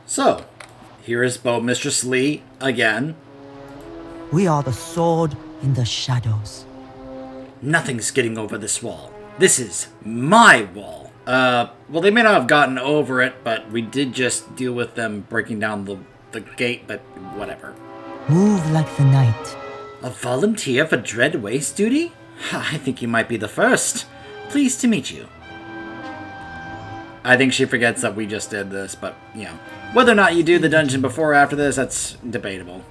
So, here is Mistress Lee again. We are the sword in the shadows. Nothing's getting over this wall. This is my wall. Well, they may not have gotten over it, but we did just deal with them breaking down the gate, but whatever. Move like the night. A volunteer for Dread Waste duty? I think you might be the first. Pleased to meet you. I think she forgets that we just did this, but, you know. Whether or not you do the dungeon before or after this, that's debatable.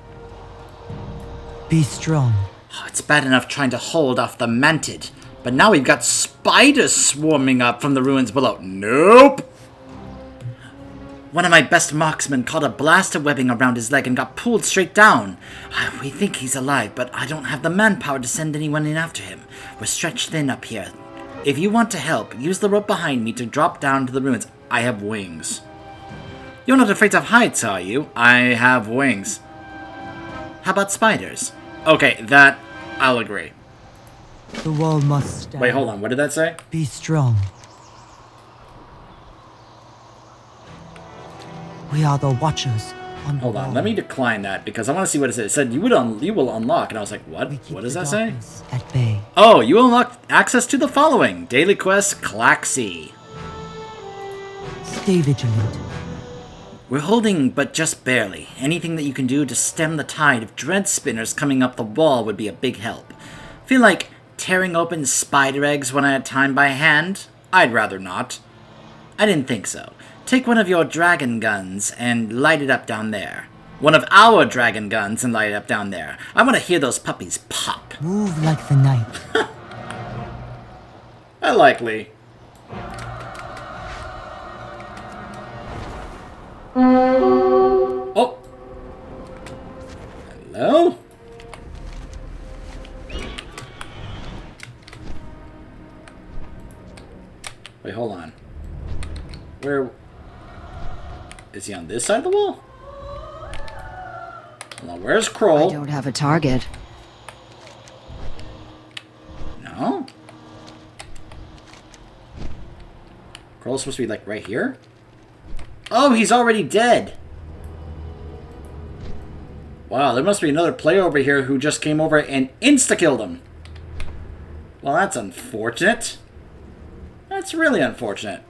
Be strong. Oh, it's bad enough trying to hold off the Manted, but now we've got spiders swarming up from the ruins below. Nope! One of my best marksmen caught a blast of webbing around his leg and got pulled straight down. We think he's alive, but I don't have the manpower to send anyone in after him. We're stretched thin up here. If you want to help, use the rope behind me to drop down to the ruins. I have wings. You're not afraid of heights, are you? I have wings. How about spiders? Okay, that I'll agree. The wall must stand. Wait, hold on. What did that say? Be strong. We are the watchers on the Hold on. wall. Let me decline that because I want to see what it said. It said you will unlock, and I was like, what? What does that say? At bay. Oh, you will unlock access to the following: Daily Quest, Claxy. Stay vigilant. We're holding, but just barely. Anything that you can do to stem the tide of dread spinners coming up the wall would be a big help. Feel like tearing open spider eggs one at a time by hand? I'd rather not. I didn't think so. Take one of your dragon guns and light it up down there. One of our dragon guns and light it up down there. I want to hear those puppies pop. Move like the night. I like Lee. Oh! Hello? Wait, hold on. Where... Is he on this side of the wall? Hold on, where's Kroll? I don't have a target. No? Kroll's supposed to be, like, right here? Oh, he's already dead! Wow, there must be another player over here who just came over and insta-killed him. Well, that's unfortunate. That's really unfortunate.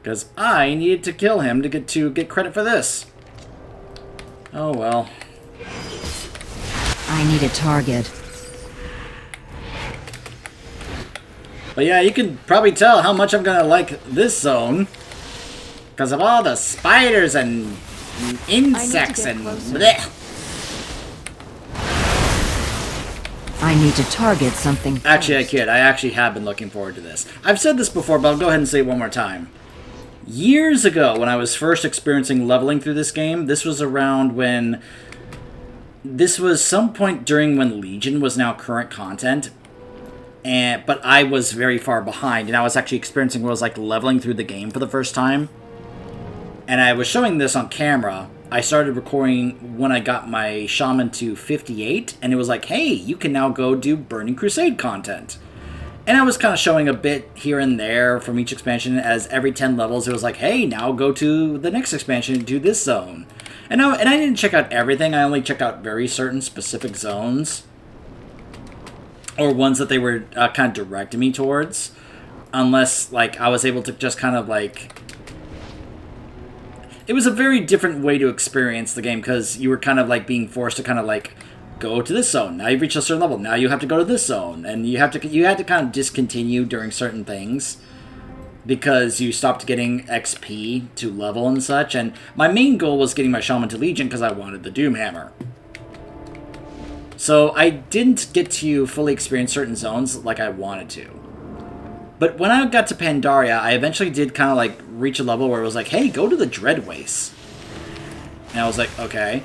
Because I needed to kill him to get credit for this. Oh well. I need a target. But yeah, you can probably tell how much I'm gonna like this zone. Because of all the spiders and insects and bleh. I need to target something. Actually, I kid. I actually have been looking forward to this. I've said this before, but I'll go ahead and say it one more time. Years ago, when I was first experiencing leveling through this game, this was around when... This was some point during when Legion was now current content. But I was very far behind, and I was actually experiencing what was like leveling through the game for the first time. And I was showing this on camera. I started recording when I got my Shaman to 58, and it was like, hey, you can now go do Burning Crusade content. And I was kind of showing a bit here and there from each expansion, as every 10 levels it was like, hey, now go to the next expansion and do this zone. And I didn't check out everything, I only checked out very certain specific zones. Or ones that they were kind of directing me towards. Unless, like, I was able to just kind of, like... It was a very different way to experience the game, because you were kind of, like, being forced to kind of, like... Go to this zone. Now you've reached a certain level. Now you have to go to this zone, and you had to kind of discontinue during certain things because you stopped getting XP to level and such. And my main goal was getting my Shaman to Legion because I wanted the Doomhammer. So I didn't get to fully experience certain zones like I wanted to. But when I got to Pandaria, I eventually did kind of like reach a level where it was like, hey, go to the Dread Waste. And I was like, okay.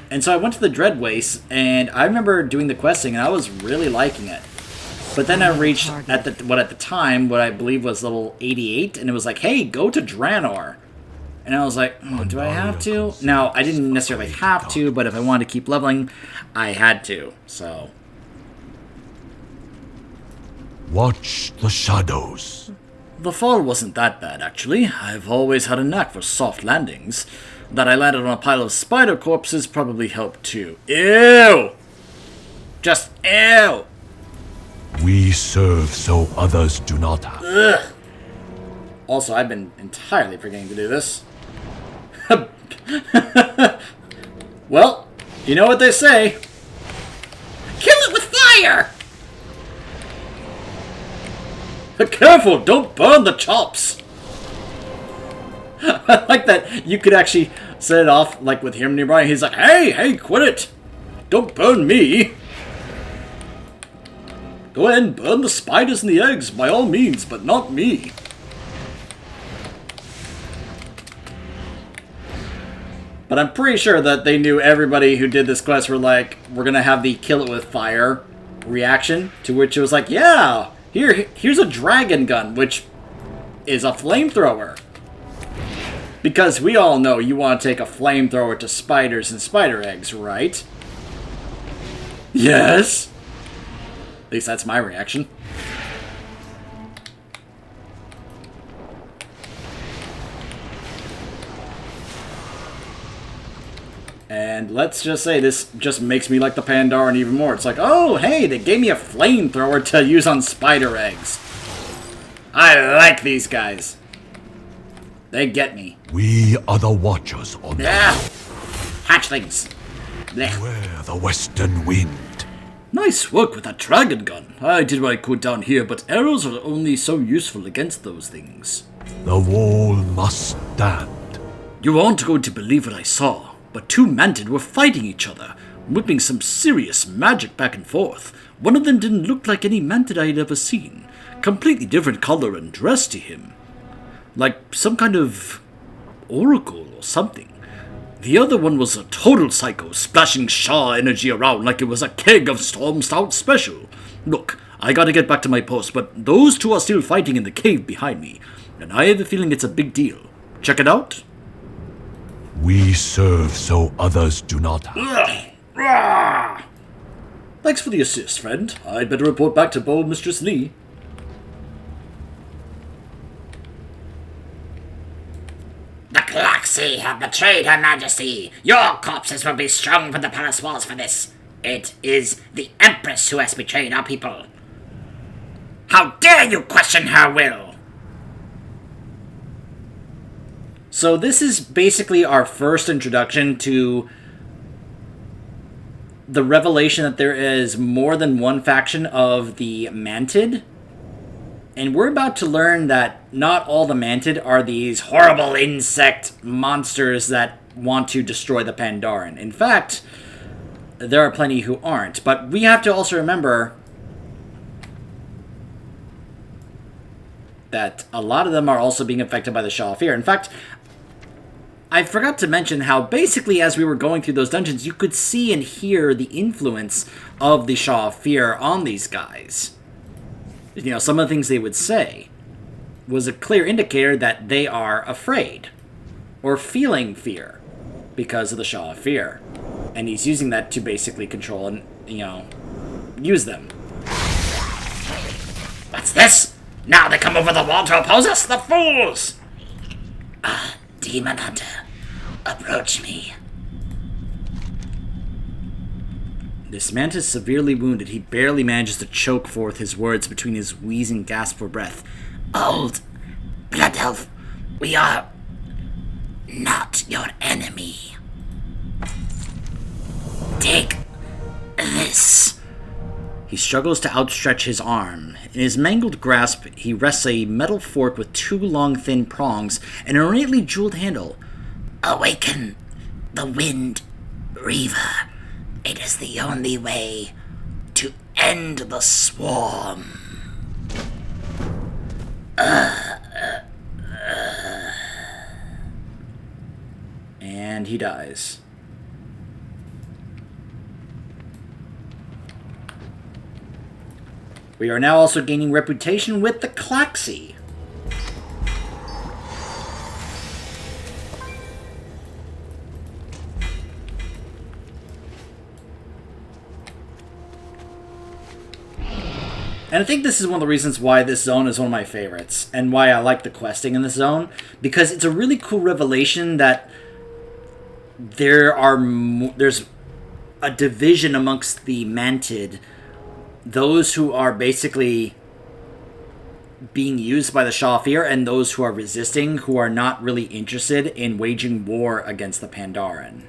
And so I went to the Dread Waste, and I remember doing the questing, and I was really liking it. But then I reached at the time what I believe was level 88, and it was like, hey, go to Draenor. And I was like, do I have to? Now, I didn't necessarily have to, but if I wanted to keep leveling, I had to. So Watch the shadows. The fall wasn't that bad, actually. I've always had a knack for soft landings. That I landed on a pile of spider corpses probably helped too. Ew! Just ew! We serve so others do not have. Ugh. Also, I've been entirely forgetting to do this. Well, you know what they say. Kill it with fire! Careful, don't burn the chops! I like that you could actually set it off, like, with him nearby. He's like, hey, quit it! Don't burn me! Go ahead and burn the spiders and the eggs, by all means, but not me. But I'm pretty sure that they knew everybody who did this quest were like, we're gonna have the kill it with fire reaction, to which it was like, yeah, here's a dragon gun, which is a flamethrower. Because we all know you want to take a flamethrower to spiders and spider eggs, right? Yes! At least that's my reaction. And let's just say this just makes me like the Pandaren even more. It's like, oh, hey, they gave me a flamethrower to use on spider eggs. I like these guys. They get me. We are the watchers on the Hatchlings. Blech. where the western wind. Nice work with that dragon gun. I did what I could down here, but arrows are only so useful against those things. The wall must stand. You aren't going to believe what I saw, but two mantid were fighting each other, whipping some serious magic back and forth. One of them didn't look like any mantid I had ever seen. Completely different color and dress to him. Like some kind of oracle or something. The other one was a total psycho, splashing Shaw energy around like it was a keg of Storm Stout Special. Look, I gotta get back to my post, but those two are still fighting in the cave behind me, and I have a feeling it's a big deal. Check it out. We serve so others do not have. Thanks for the assist, friend. I'd better report back to bold Mistress Lee. The Galaxy have betrayed Her Majesty. Your corpses will be strung from the palace walls for this. It is the Empress who has betrayed our people. How dare you question her will? So this is basically our first introduction to the revelation that there is more than one faction of the Mantid. And we're about to learn that not all the Mantid are these horrible insect monsters that want to destroy the Pandaren. In fact, there are plenty who aren't. But we have to also remember that a lot of them are also being affected by the Shaw of Fear. In fact, I forgot to mention how basically as we were going through those dungeons, you could see and hear the influence of the Shaw of Fear on these guys. You know, some of the things they would say was a clear indicator that they are afraid or feeling fear because of the Shaw of Fear. And he's using that to basically control and, you know, use them. What's this? Now they come over the wall to oppose us? The fools! Demon Hunter, approach me. This mantis is severely wounded. He barely manages to choke forth his words between his wheezing gasp for breath. Old Blood Elf, we are not your enemy. Take this. He struggles to outstretch his arm. In his mangled grasp, he rests a metal fork with two long, thin prongs and an ornately jeweled handle. Awaken the Wind Reaver. It is the only way to end the swarm. And he dies. We are now also gaining reputation with the Klaxi. And I think this is one of the reasons why this zone is one of my favorites, and why I like the questing in this zone, because it's a really cool revelation that there's a division amongst the Mantid, those who are basically being used by the Shafir, and those who are resisting, who are not really interested in waging war against the Pandaren.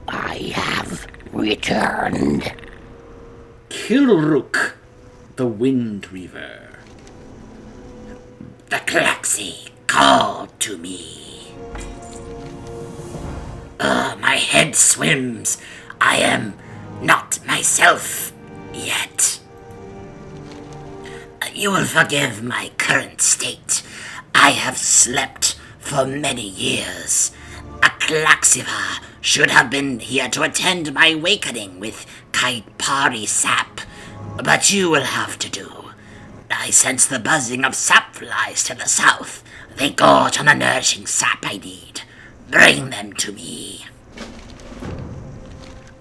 I have returned. Kilruk, the Wind Reaver. The Klaxi called to me. My head swims. I am not myself yet. You will forgive my current state. I have slept for many years. A Klaxiva should have been here to attend my awakening with Kaipari sap, but you will have to do. I sense the buzzing of sap flies to the south. They gorge on the nourishing sap I need. Bring them to me.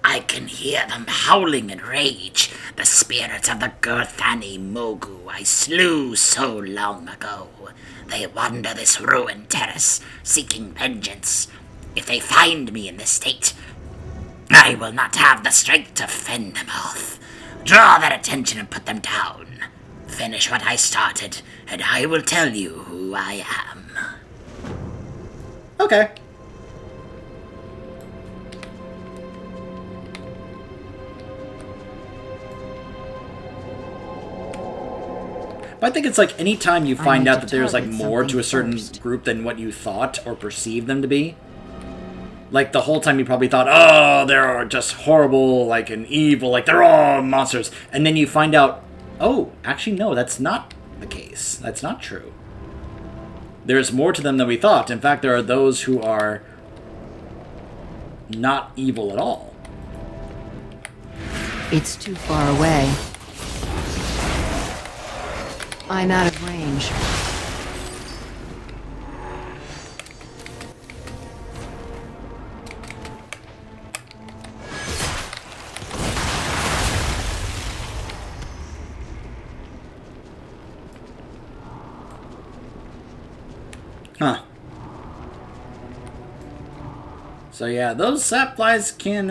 I can hear them howling in rage, the spirits of the Gurthani Mogu I slew so long ago. They wander this ruined terrace, seeking vengeance. If they find me in this state, I will not have the strength to fend them off. Draw their attention and put them down. Finish what I started, and I will tell you who I am. Okay. But I think it's like anytime you find out that there's like more to a certain group than what you thought or perceived them to be. Like the whole time you probably thought, oh, they're just horrible, like, and evil, like they're all monsters. And then you find out, oh, actually no, that's not the case. That's not true. There's more to them than we thought. In fact, there are those who are not evil at all. It's too far away. I'm out of range. Huh. So yeah, those sap flies can,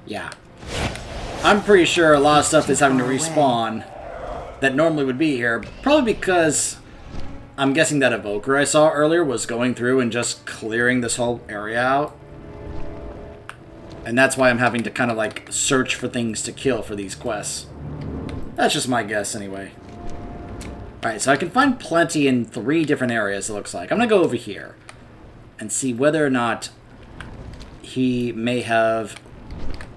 yeah. I'm pretty sure a lot of stuff is having to respawn that normally would be here. Probably because I'm guessing that evoker I saw earlier was going through and just clearing this whole area out. And that's why I'm having to kind of like search for things to kill for these quests. That's just my guess anyway. Alright, so I can find plenty in 3 different areas, it looks like. I'm going to go over here and see whether or not he may have...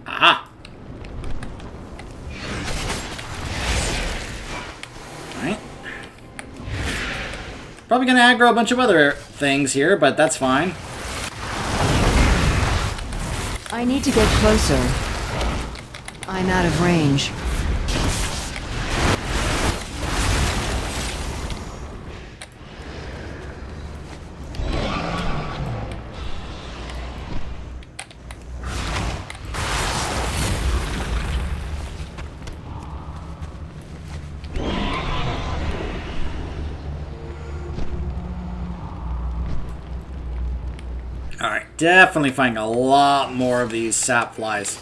Aha! Alright. Probably going to aggro a bunch of other things here, but that's fine. I need to get closer. I'm out of range. Alright, definitely finding a lot more of these sap flies.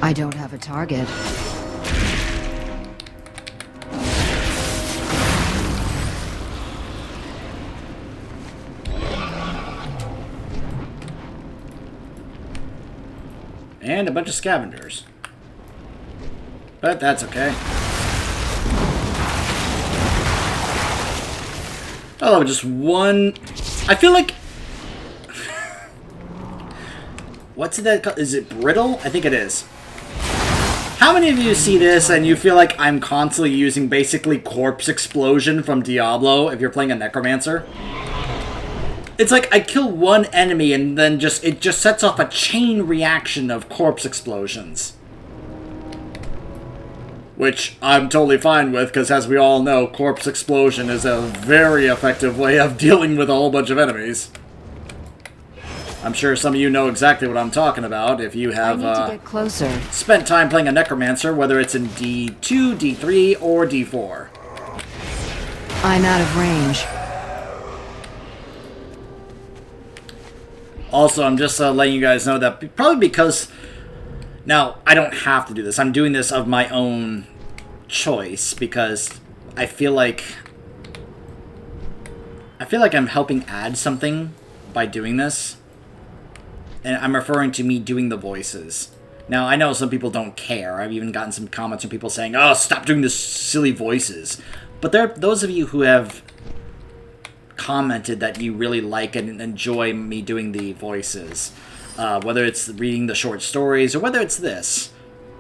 I don't have a target. And a bunch of scavengers. But that's okay. Oh, just one... I feel like... What's that called? Is it brittle? I think it is. How many of you see this and you feel like I'm constantly using basically corpse explosion from Diablo if you're playing a necromancer? It's like I kill one enemy and then it just sets off a chain reaction of corpse explosions. which I'm totally fine with, because as we all know, corpse explosion is a very effective way of dealing with a whole bunch of enemies. I'm sure some of you know exactly what I'm talking about if you have I need to get closer. spent time playing a Necromancer, whether it's in D2, D3, or D4. I'm out of range. Also, I'm just letting you guys know that probably because... Now, I don't have to do this. I'm doing this of my own choice because I feel like I'm helping add something by doing this. And I'm referring to me doing the voices. Now, I know some people don't care. I've even gotten some comments from people saying, "Oh, stop doing this silly voices." But there are those of you who have commented that you really like and enjoy me doing the voices. Whether it's reading the short stories or whether it's this.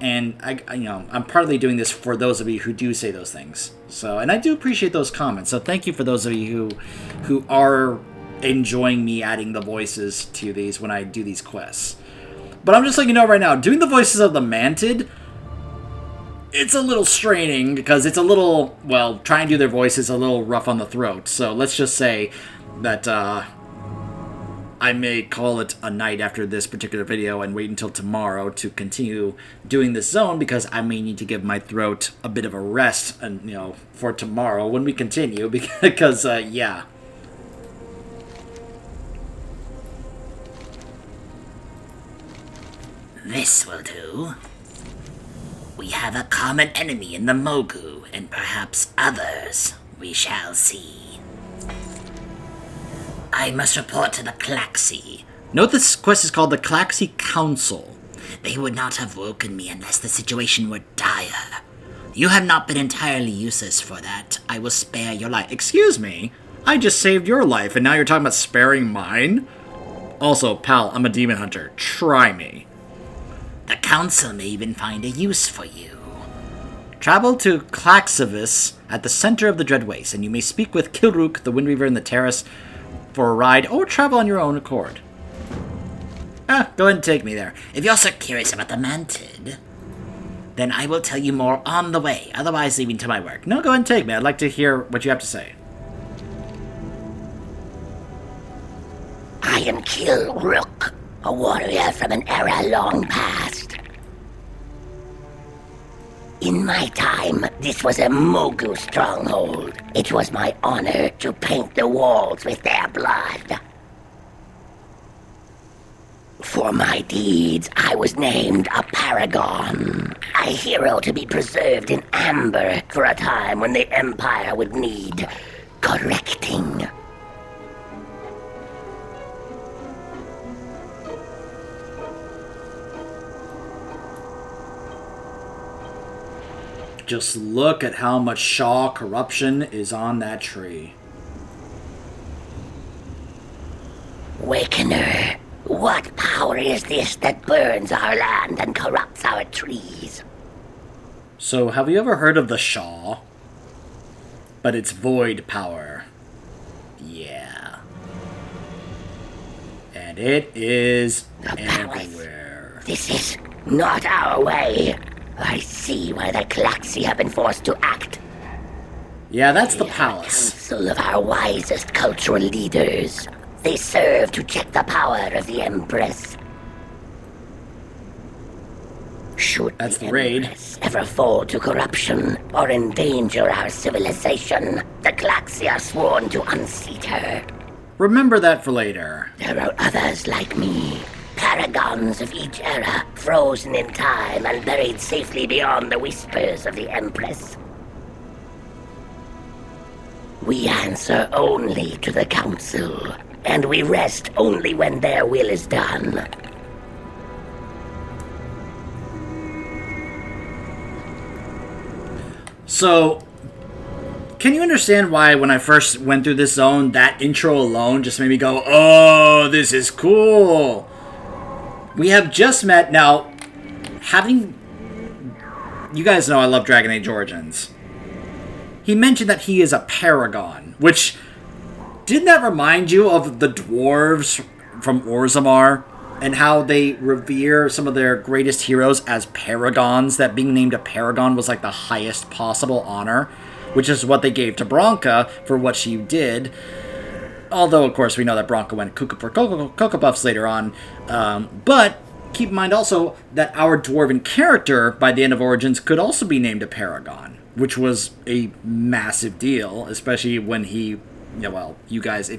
And I'm partly doing this for those of you who do say those things. So, and I do appreciate those comments. So thank you for those of you who are enjoying me adding the voices to these when I do these quests. But I'm just letting you know right now, doing the voices of the Mantid, it's a little straining because it's a little, well, trying to do their voice is a little rough on the throat. So let's just say that I may call it a night after this particular video and wait until tomorrow to continue doing this zone because I may need to give my throat a bit of a rest, and for tomorrow when we continue because yeah. This will do. We have a common enemy in the Mogu, and perhaps others. We shall see. I must report to the Klaxi. Note this quest is called the Klaxi Council. They would not have woken me unless the situation were dire. You have not been entirely useless for that. I will spare your life. Excuse me? I just saved your life, and now you're talking about sparing mine? Also, pal, I'm a demon hunter. Try me. The council may even find a use for you. Travel to Klaxavis at the center of the Dread Waste, and you may speak with Kilrook, the Wind Reaver, and the Terrace for a ride, or travel on your own accord. Go ahead and take me there. If you're so curious about the Mantid, then I will tell you more on the way, otherwise leaving to my work. No, go ahead and take me. I'd like to hear what you have to say. I am Kilrook, a warrior from an era long past. In my time, this was a Mogu stronghold. It was my honor to paint the walls with their blood. For my deeds, I was named a paragon, a hero to be preserved in amber for a time when the Empire would need correcting. Just look at how much Shaw corruption is on that tree. Wakener, what power is this that burns our land and corrupts our trees? So, have you ever heard of the Shaw? But it's void power. Yeah. And it is everywhere. This is not our way. I see why the Klaxi have been forced to act. Yeah, that's the They are palace. a council of our wisest cultural leaders. They serve to check the power of the Empress. Should That's the the raid. Empress ever fall to corruption or endanger our civilization, the Klaxi are sworn to unseat her. Remember that for later. There are others like me, paragons of each era, frozen in time and buried safely beyond the whispers of the Empress. We answer only to the Council, and we rest only when their will is done. So, can you understand why when I first went through this zone, that intro alone just made me go, oh, this is cool. We have just met, now, you guys know I love Dragon Age Origins. He mentioned that he is a paragon, which, didn't that remind you of the dwarves from Orzammar? and how they revere some of their greatest heroes as paragons, that being named a paragon was like the highest possible honor, which is what they gave to Bronca for what she did. Although, of course, we know that Bronca went cuckoo for Cocoa Puffs later on. But keep in mind also that our dwarven character, by the end of Origins, could also be named a paragon, which was a massive deal, especially when he... Yeah, well, if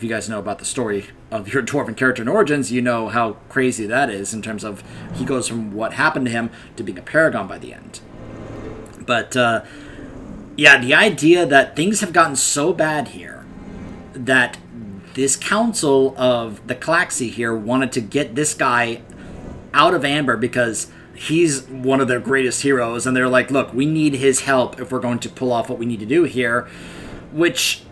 you guys know about the story of your dwarven character in Origins, you know how crazy that is in terms of he goes from what happened to him to being a paragon by the end. But, yeah, the idea that things have gotten so bad here that this council of the Klaxi here wanted to get this guy out of Amber because he's one of their greatest heroes, and they're like, look, we need his help if we're going to pull off what we need to do here, which...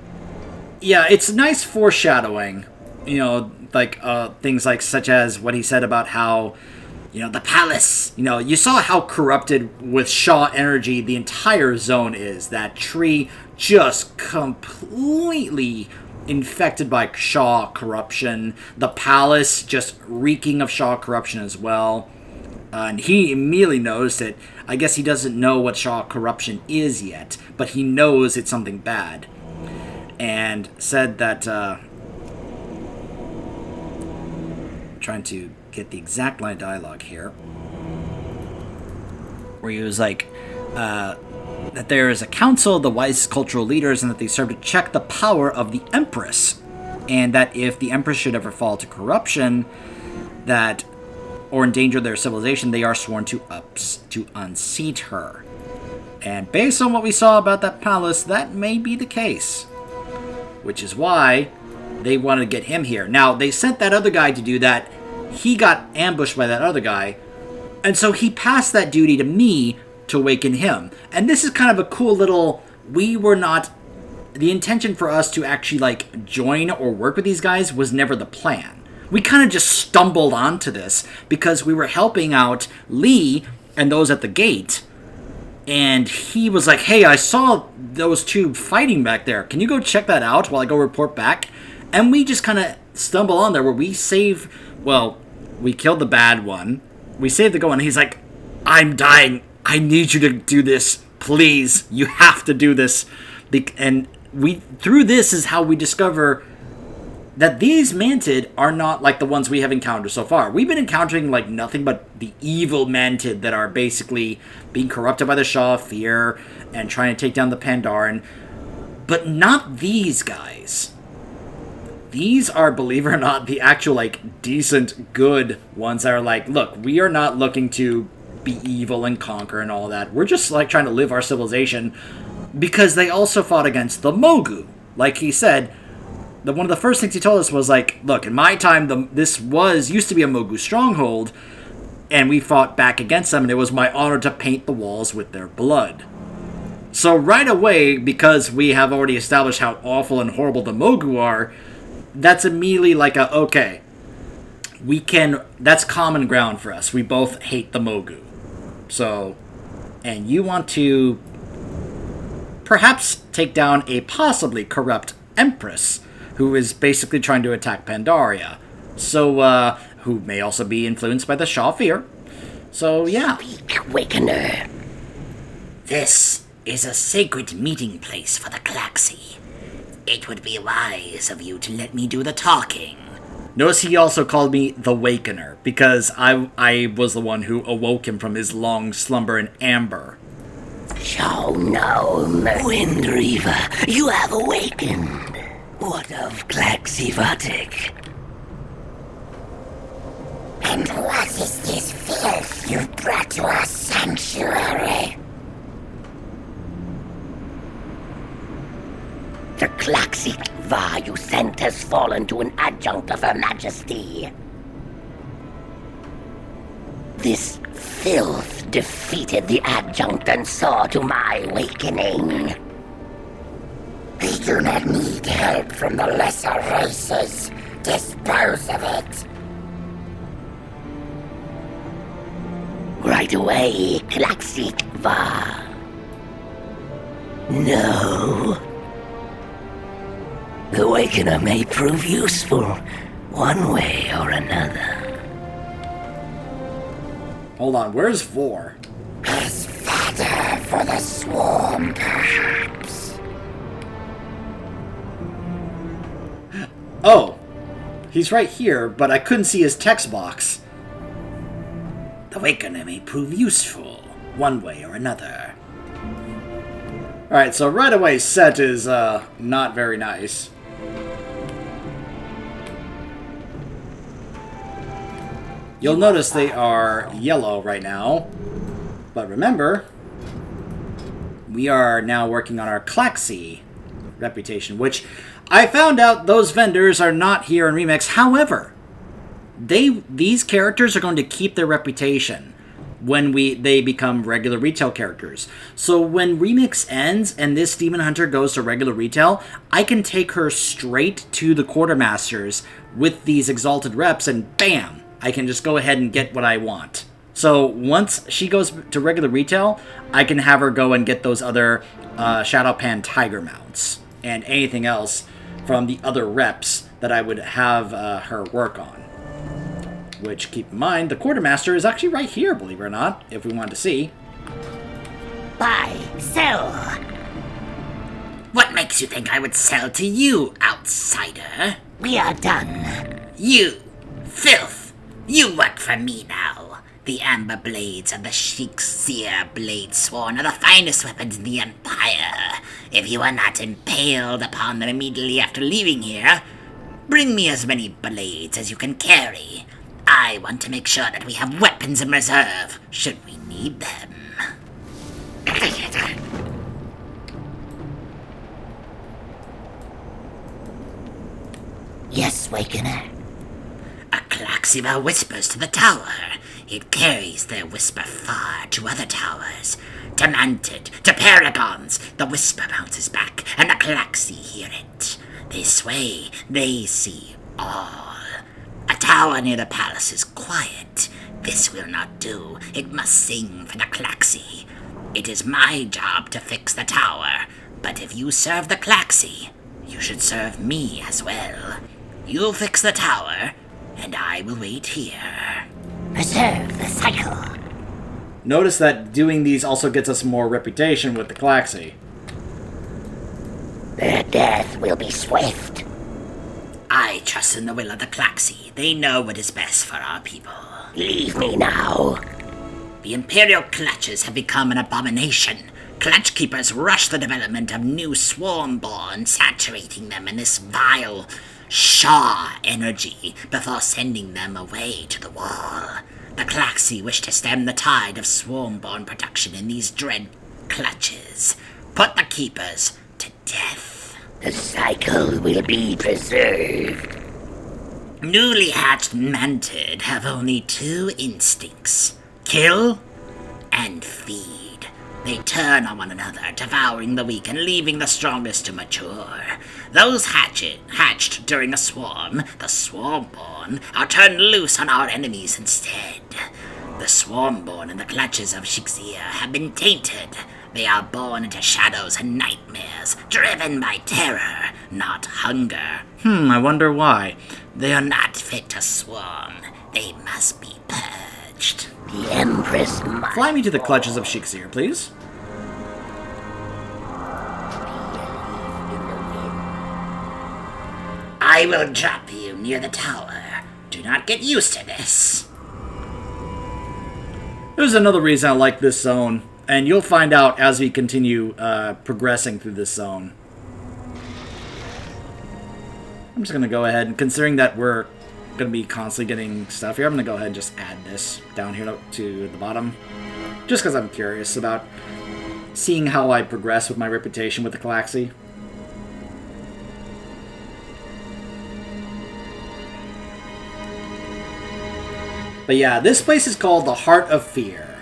Yeah, it's nice foreshadowing, like things like such as what he said about how, the palace, you saw how corrupted with Shaw energy the entire zone is. That tree just completely infected by Shaw corruption. The palace just reeking of Shaw corruption as well. And he immediately noticed it. I guess he doesn't know what Shaw corruption is yet, but he knows it's something bad. And said that, trying to get the exact line of dialogue here, where he was like, that there is a council of the wisest cultural leaders and that they serve to check the power of the Empress, and that if the Empress should ever fall to corruption, or endanger their civilization, they are sworn to unseat her. And based on what we saw about that palace, that may be the case. Which is why they wanted to get him here. Now, they sent that other guy to do that. He got ambushed by that other guy. And so he passed that duty to me to awaken him. And this is kind of a cool little... The intention for us to actually, join or work with these guys was never the plan. We kind of just stumbled onto this because we were helping out Lee and those at the gate. And he was like, hey, I saw those two fighting back there. Can you go check that out while I go report back? And we just kind of stumble on there where we we killed the bad one. We saved the good one. He's like, I'm dying. I need you to do this. Please. You have to do this. And through this is how we discover that these Mantid are not like the ones we have encountered so far. We've been encountering nothing but the evil Mantid that are basically being corrupted by the Shaw of Fear and trying to take down the Pandaren. But not these guys. These are, believe it or not, the actual decent, good ones that are look, we are not looking to be evil and conquer and all that. We're just trying to live our civilization, because they also fought against the Mogu. Like he said, one of the first things he told us was look, in my time, this used to be a Mogu stronghold, and we fought back against them, and it was my honor to paint the walls with their blood. So right away, because we have already established how awful and horrible the Mogu are, that's immediately okay, that's common ground for us. We both hate the Mogu. So, and you want to perhaps take down a possibly corrupt Empress, who is basically trying to attack Pandaria. So, who may also be influenced by the Shaw Fear. So, yeah. Speak, Awakener. This is a sacred meeting place for the Klaxi. It would be wise of you to let me do the talking. Notice he also called me the Wakener, because I was the one who awoke him from his long slumber in Amber. Show no Wind Reaver, you have awakened. What of Klaxivatic? And what is this filth you brought to our sanctuary? The Klaxiva you sent has fallen to an adjunct of Her Majesty. This filth defeated the adjunct and saw to my awakening. We do not need help from the lesser races. Dispose of it. Right away, Klaxiva. No. The Awakener may prove useful, one way or another. Hold on, where's Vor? As fodder for the swarm, perhaps. Oh, he's right here, but I couldn't see his text box. The Wakener may prove useful, one way or another. Alright, so right away Set is, not very nice. You'll notice they are yellow right now. But remember, we are now working on our Klaxi reputation, which I found out those vendors are not here in Remix. However, these characters are going to keep their reputation when they become regular retail characters. So when Remix ends and this Demon Hunter goes to regular retail, I can take her straight to the Quartermasters with these Exalted reps and bam! I can just go ahead and get what I want. So once she goes to regular retail, I can have her go and get those other Shadowpan Tiger mounts and anything else from the other reps that I would have her work on. Which, keep in mind, the Quartermaster is actually right here, believe it or not, if we want to see. Buy, sell. What makes you think I would sell to you, outsider? We are done. You, filth. You work for me now. The amber blades of the Shikseer blade sworn are the finest weapons in the Empire. If you are not impaled upon them immediately after leaving here, bring me as many blades as you can carry. I want to make sure that we have weapons in reserve, should we need them. Yes, Wakener. A Klaxiva whispers to the tower. It carries their whisper far to other towers. To Mantid, to Paragons, the whisper bounces back, and the Klaxi hear it. They sway, they see all. A tower near the palace is quiet. This will not do. It must sing for the Klaxi. It is my job to fix the tower, but if you serve the Klaxi, you should serve me as well. You'll fix the tower, and I will wait here. Preserve the cycle. Notice that doing these also gets us more reputation with the Klaxi. Their death will be swift. I trust in the will of the Klaxi. They know what is best for our people. Leave me now. The Imperial clutches have become an abomination. Clutch keepers rush the development of new swarm-born, saturating them in this vile Shaw energy before sending them away to the wall. The Klaxi wish to stem the tide of swarm-born production in these dread clutches. Put the keepers to death. The cycle will be preserved. Newly hatched Mantid have only two instincts: kill and feed. They turn on one another, devouring the weak and leaving the strongest to mature. Those hatched during a swarm, the Swarmborn, are turned loose on our enemies instead. The Swarmborn in the clutches of Shikseer have been tainted. They are born into shadows and nightmares, driven by terror, not hunger. I wonder why. They are not fit to swarm. They must be purged. The Empress must Fly me to the clutches of Shikseer, please. I will drop you near the tower. Do not get used to this. There's another reason I like this zone, and you'll find out as we continue progressing through this zone. I'm just going to go ahead, and considering that we're going to be constantly getting stuff here, I'm going to go ahead and just add this down here to the bottom. Just because I'm curious about seeing how I progress with my reputation with the Klaxi. But yeah, this place is called the Heart of Fear.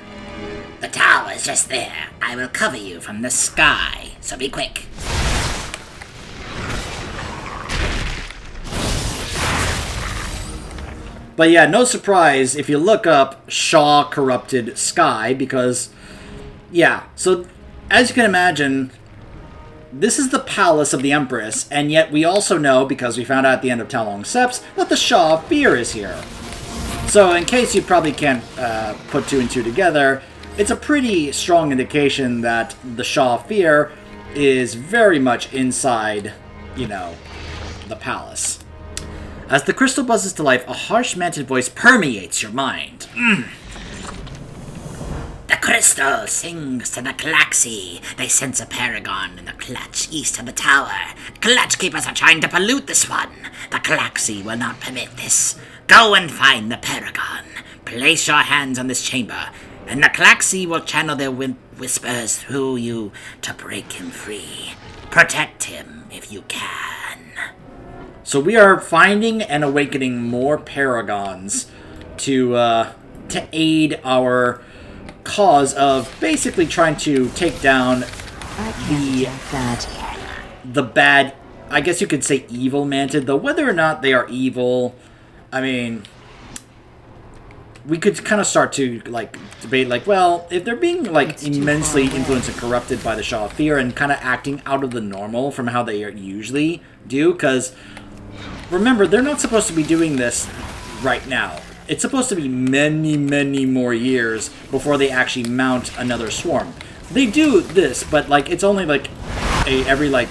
The tower is just there. I will cover you from the sky, so be quick. But yeah, no surprise if you look up Shaw Corrupted Sky, because, yeah, so as you can imagine, this is the palace of the Empress, and yet we also know, because we found out at the end of Talong Seps, that the Shaw of Fear is here. So in case you probably can't put two and two together, it's a pretty strong indication that the Shaw of Fear is very much inside, you know, the palace. As the crystal buzzes to life, a harsh manted voice permeates your mind. The crystal sings to the Galaxy. They sense a paragon in the clutch east of the tower. Clutch keepers are trying to pollute this one. The Galaxy will not permit this. Go and find the paragon. Place your hands on this chamber, and the Galaxy will channel their whispers through you to break him free. Protect him if you can. So we are finding and awakening more paragons to aid our cause of basically trying to take down the bad, I guess you could say evil manted, though whether or not they are evil, I mean, we could kind of start to like debate like, well, if they're being like immensely influenced and corrupted by the Shaw of Fear and kind of acting out of the normal from how they usually do, because remember, they're not supposed to be doing this right now. It's supposed to be many, many more years before they actually mount another swarm. They do this, but like it's only like every like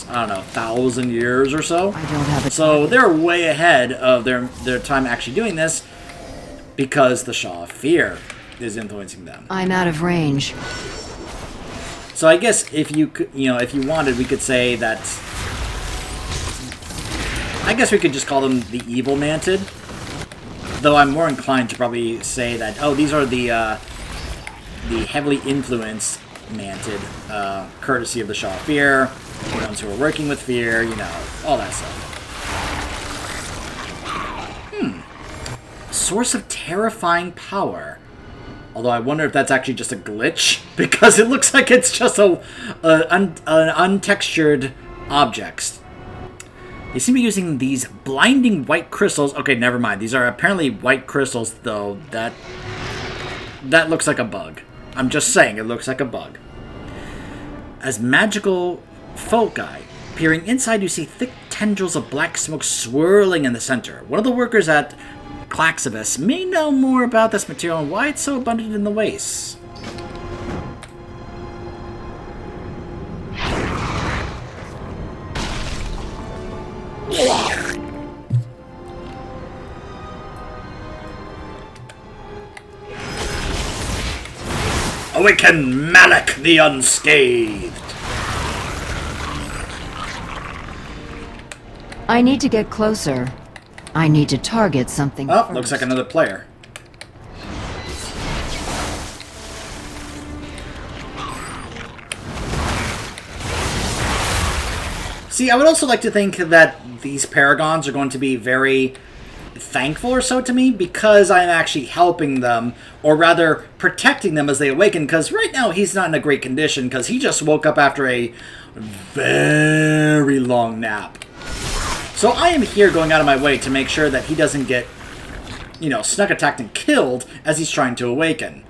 I don't know 1,000 years or so. I don't have a so they're way ahead of their time actually doing this because the Shaw of Fear is influencing them. I'm out of range. So I guess if you could, if you wanted, we could say that. I guess we could just call them the evil manted. Though I'm more inclined to probably say that, oh, these are the heavily influenced manted, courtesy of the Shaw of Fear, the ones who are working with fear, all that stuff. Source of terrifying power. Although I wonder if that's actually just a glitch, because it looks like it's just an untextured object. They seem to be using these blinding white crystals. Okay, never mind. These are apparently white crystals, though. That looks like a bug. I'm just saying, it looks like a bug. As magical foci. Peering inside, you see thick tendrils of black smoke swirling in the center. One of the workers at Claxivus may know more about this material and why it's so abundant in the wastes. Awaken Malak the Unscathed! I need to get closer. I need to target something Oh, first. looks like another player. See, I would also like to think that these paragons are going to be very thankful or so to me because I'm actually helping them, or rather protecting them as they awaken, because right now he's not in a great condition because he just woke up after a very long nap. So I am here going out of my way to make sure that he doesn't get, snuck attacked and killed as he's trying to awaken.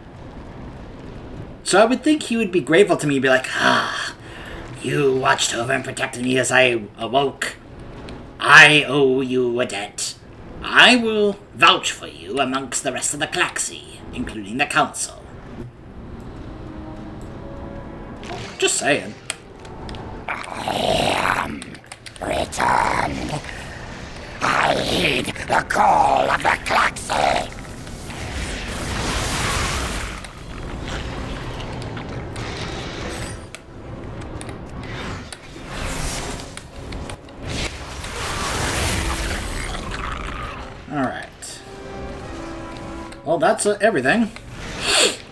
So I would think he would be grateful to me and be like, you watched over and protected me as I awoke. I owe you a debt. I will vouch for you amongst the rest of the Galaxy, including the Council. Just saying. I am returned. I heed the call of the Galaxy. Alright. Well, that's everything.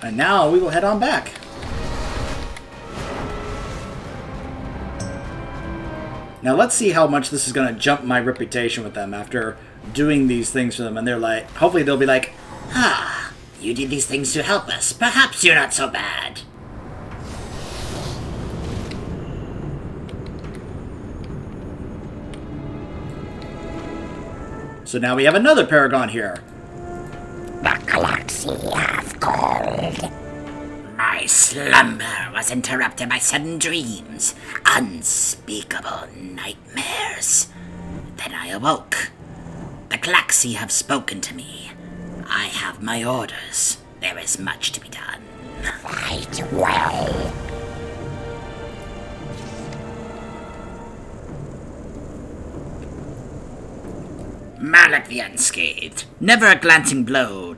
And now we will head on back. Now let's see how much this is going to jump my reputation with them after doing these things for them. And they're like, hopefully they'll be like, You did these things to help us. Perhaps you're not so bad. So now we have another paragon here. The Galaxy have called. My slumber was interrupted by sudden dreams, unspeakable nightmares. Then I awoke. The Galaxy have spoken to me. I have my orders. There is much to be done. Fight well. Malak the Unscathed. Never a glancing blow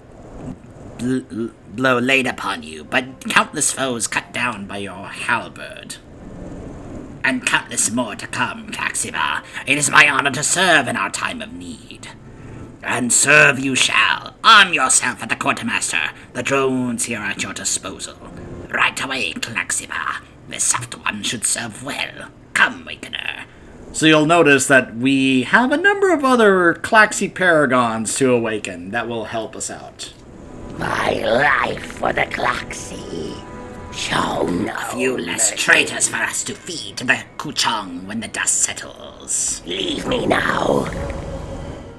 laid upon you, but countless foes cut down by your halberd. And countless more to come, Caxiva. It is my honor to serve in our time of need. And serve you shall. Arm yourself at the quartermaster. The drones here are at your disposal. Right away, Caxiva. This soft one should serve well. Come, Wakener. So you'll notice that we have a number of other Claxy Paragons to awaken that will help us out. My life for the Claxy. Show no A few less mercy. traitors for us to feed to the Kuchong when the dust settles. Leave me now.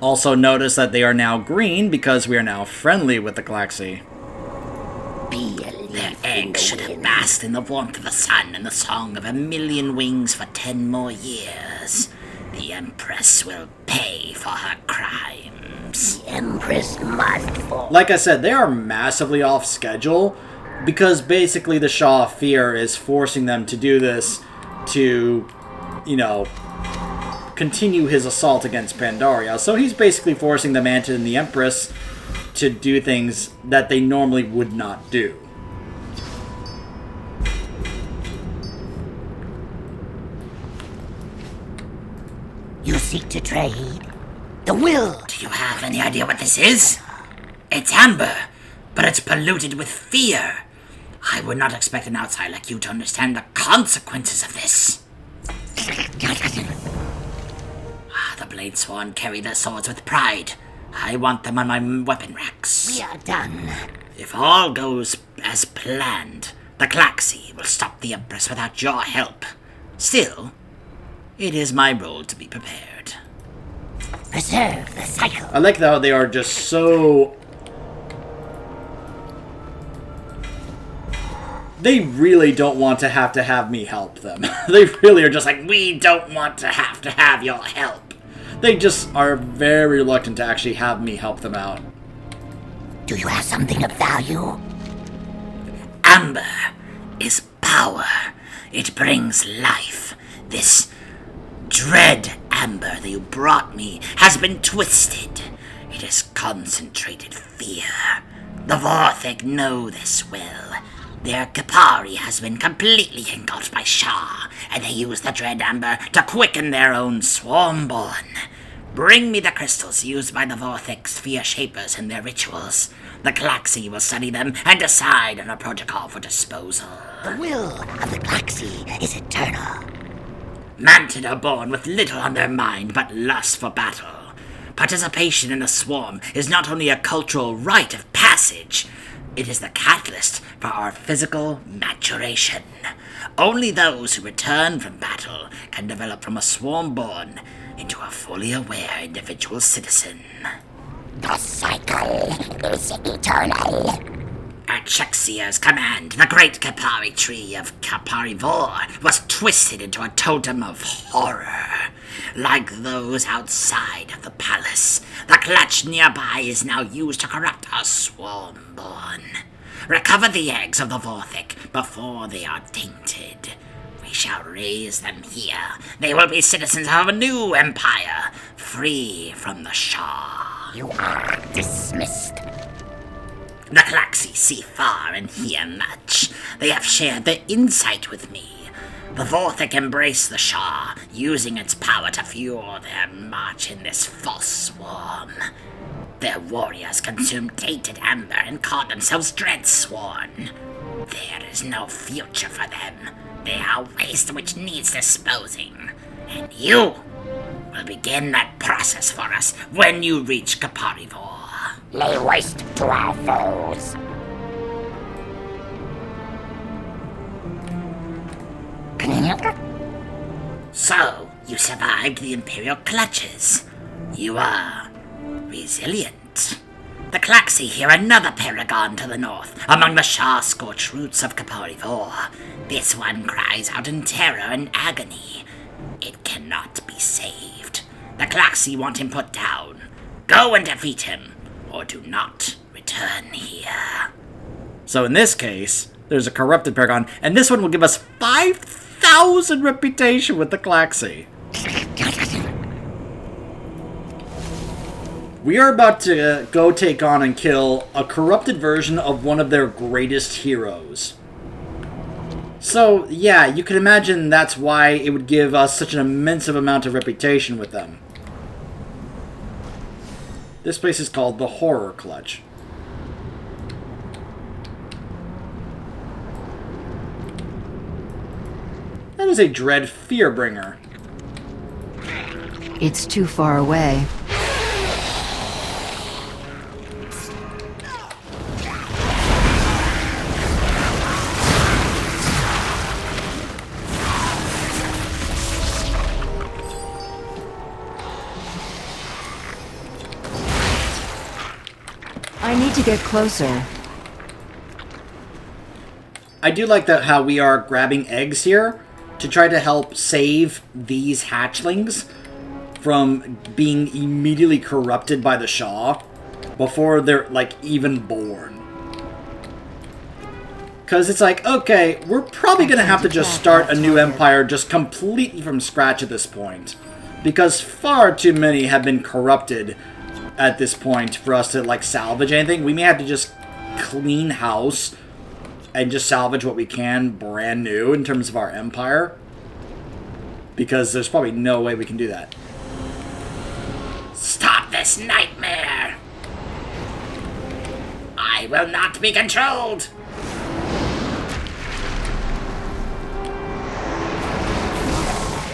Also notice that they are now green because we are now friendly with the Claxy. Be a Their leaf in eggs the should have wind. basked in the warmth of the sun and the song of 1,000,000 wings for 10 more years. The Empress will pay for her crimes. The Empress must fall. Like I said, they are massively off schedule because basically the Shaw of Fear is forcing them to do this to, continue his assault against Pandaria. So he's basically forcing the Manta and the Empress to do things that they normally would not do. You seek to trade? The will. Do you have any idea what this is? It's amber, but it's polluted with fear. I would not expect an outsider like you to understand the consequences of this. The Blade Sworn carry their swords with pride. I want them on my weapon racks. We are done. If all goes as planned, the Claxy will stop the Empress without your help. Still, it is my role to be prepared. Preserve the cycle. I like how they are just so... They really don't want to have me help them. They really are just like, we don't want to have your help. They just are very reluctant to actually have me help them out. Do you have something of value? Amber is power. It brings life. This dread amber that you brought me has been twisted. It is concentrated fear. The Vorthig know this well. Their Kapari has been completely engulfed by Shah, and they use the dread amber to quicken their own swarmborn. Bring me the crystals used by the Vorthig's fear shapers in their rituals. The Claxy will study them and decide on a protocol for disposal. The will of the Claxy is eternal. Mantid are born with little on their mind but lust for battle. Participation in a swarm is not only a cultural rite of passage, it is the catalyst for our physical maturation. Only those who return from battle can develop from a swarm-born into a fully aware individual citizen. The cycle is eternal. At Shexia's command, the great Kapari tree of Kaparivore was twisted into a totem of horror. Like those outside of the palace, the clutch nearby is now used to corrupt our swarmborn. Recover the eggs of the Vorthig before they are tainted. We shall raise them here. They will be citizens of a new empire, free from the Shah. You are dismissed. The Claxy see far and hear much. They have shared their insight with me. The Vorthig embrace the Shah, using its power to fuel their march in this false swarm. Their warriors consumed tainted amber and called themselves Dreadsworn. There is no future for them. They are waste which needs disposing. And you will begin that process for us when you reach Kaparivore. Lay waste to our foes. So, you survived the Imperial clutches. You are resilient. The Claxy hear another paragon to the north, among the Shah-scorched roots of Kaparivore. This one cries out in terror and agony. It cannot be saved. The Claxy want him put down. Go and defeat him, or do not. return here. So in this case, there's a corrupted Paragon, and this one will give us 5,000 reputation with the Klaxi. We are about to go take on and kill a corrupted version of one of their greatest heroes. So, yeah, you can imagine that's why it would give us such an immense amount of reputation with them. This place is called the Horror Clutch. That is a Dread Fearbringer. It's too far away. I need to get closer. I do like that how we are grabbing eggs here to try to help save these hatchlings from being immediately corrupted by the Shah before they're, like, even born. Because it's like, okay, we're probably going to have to just start a new empire just completely from scratch at this point. Because far too many have been corrupted at this point for us to, like, salvage anything. We may have to just clean house and just salvage what we can brand new in terms of our empire. Because there's probably no way we can do that. Stop this nightmare! I will not be controlled!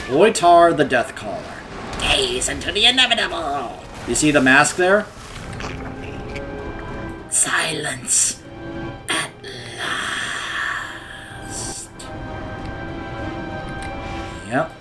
Loitar the Deathcaller. Gaze into the inevitable! You see the mask there? Silence. At last. Yep.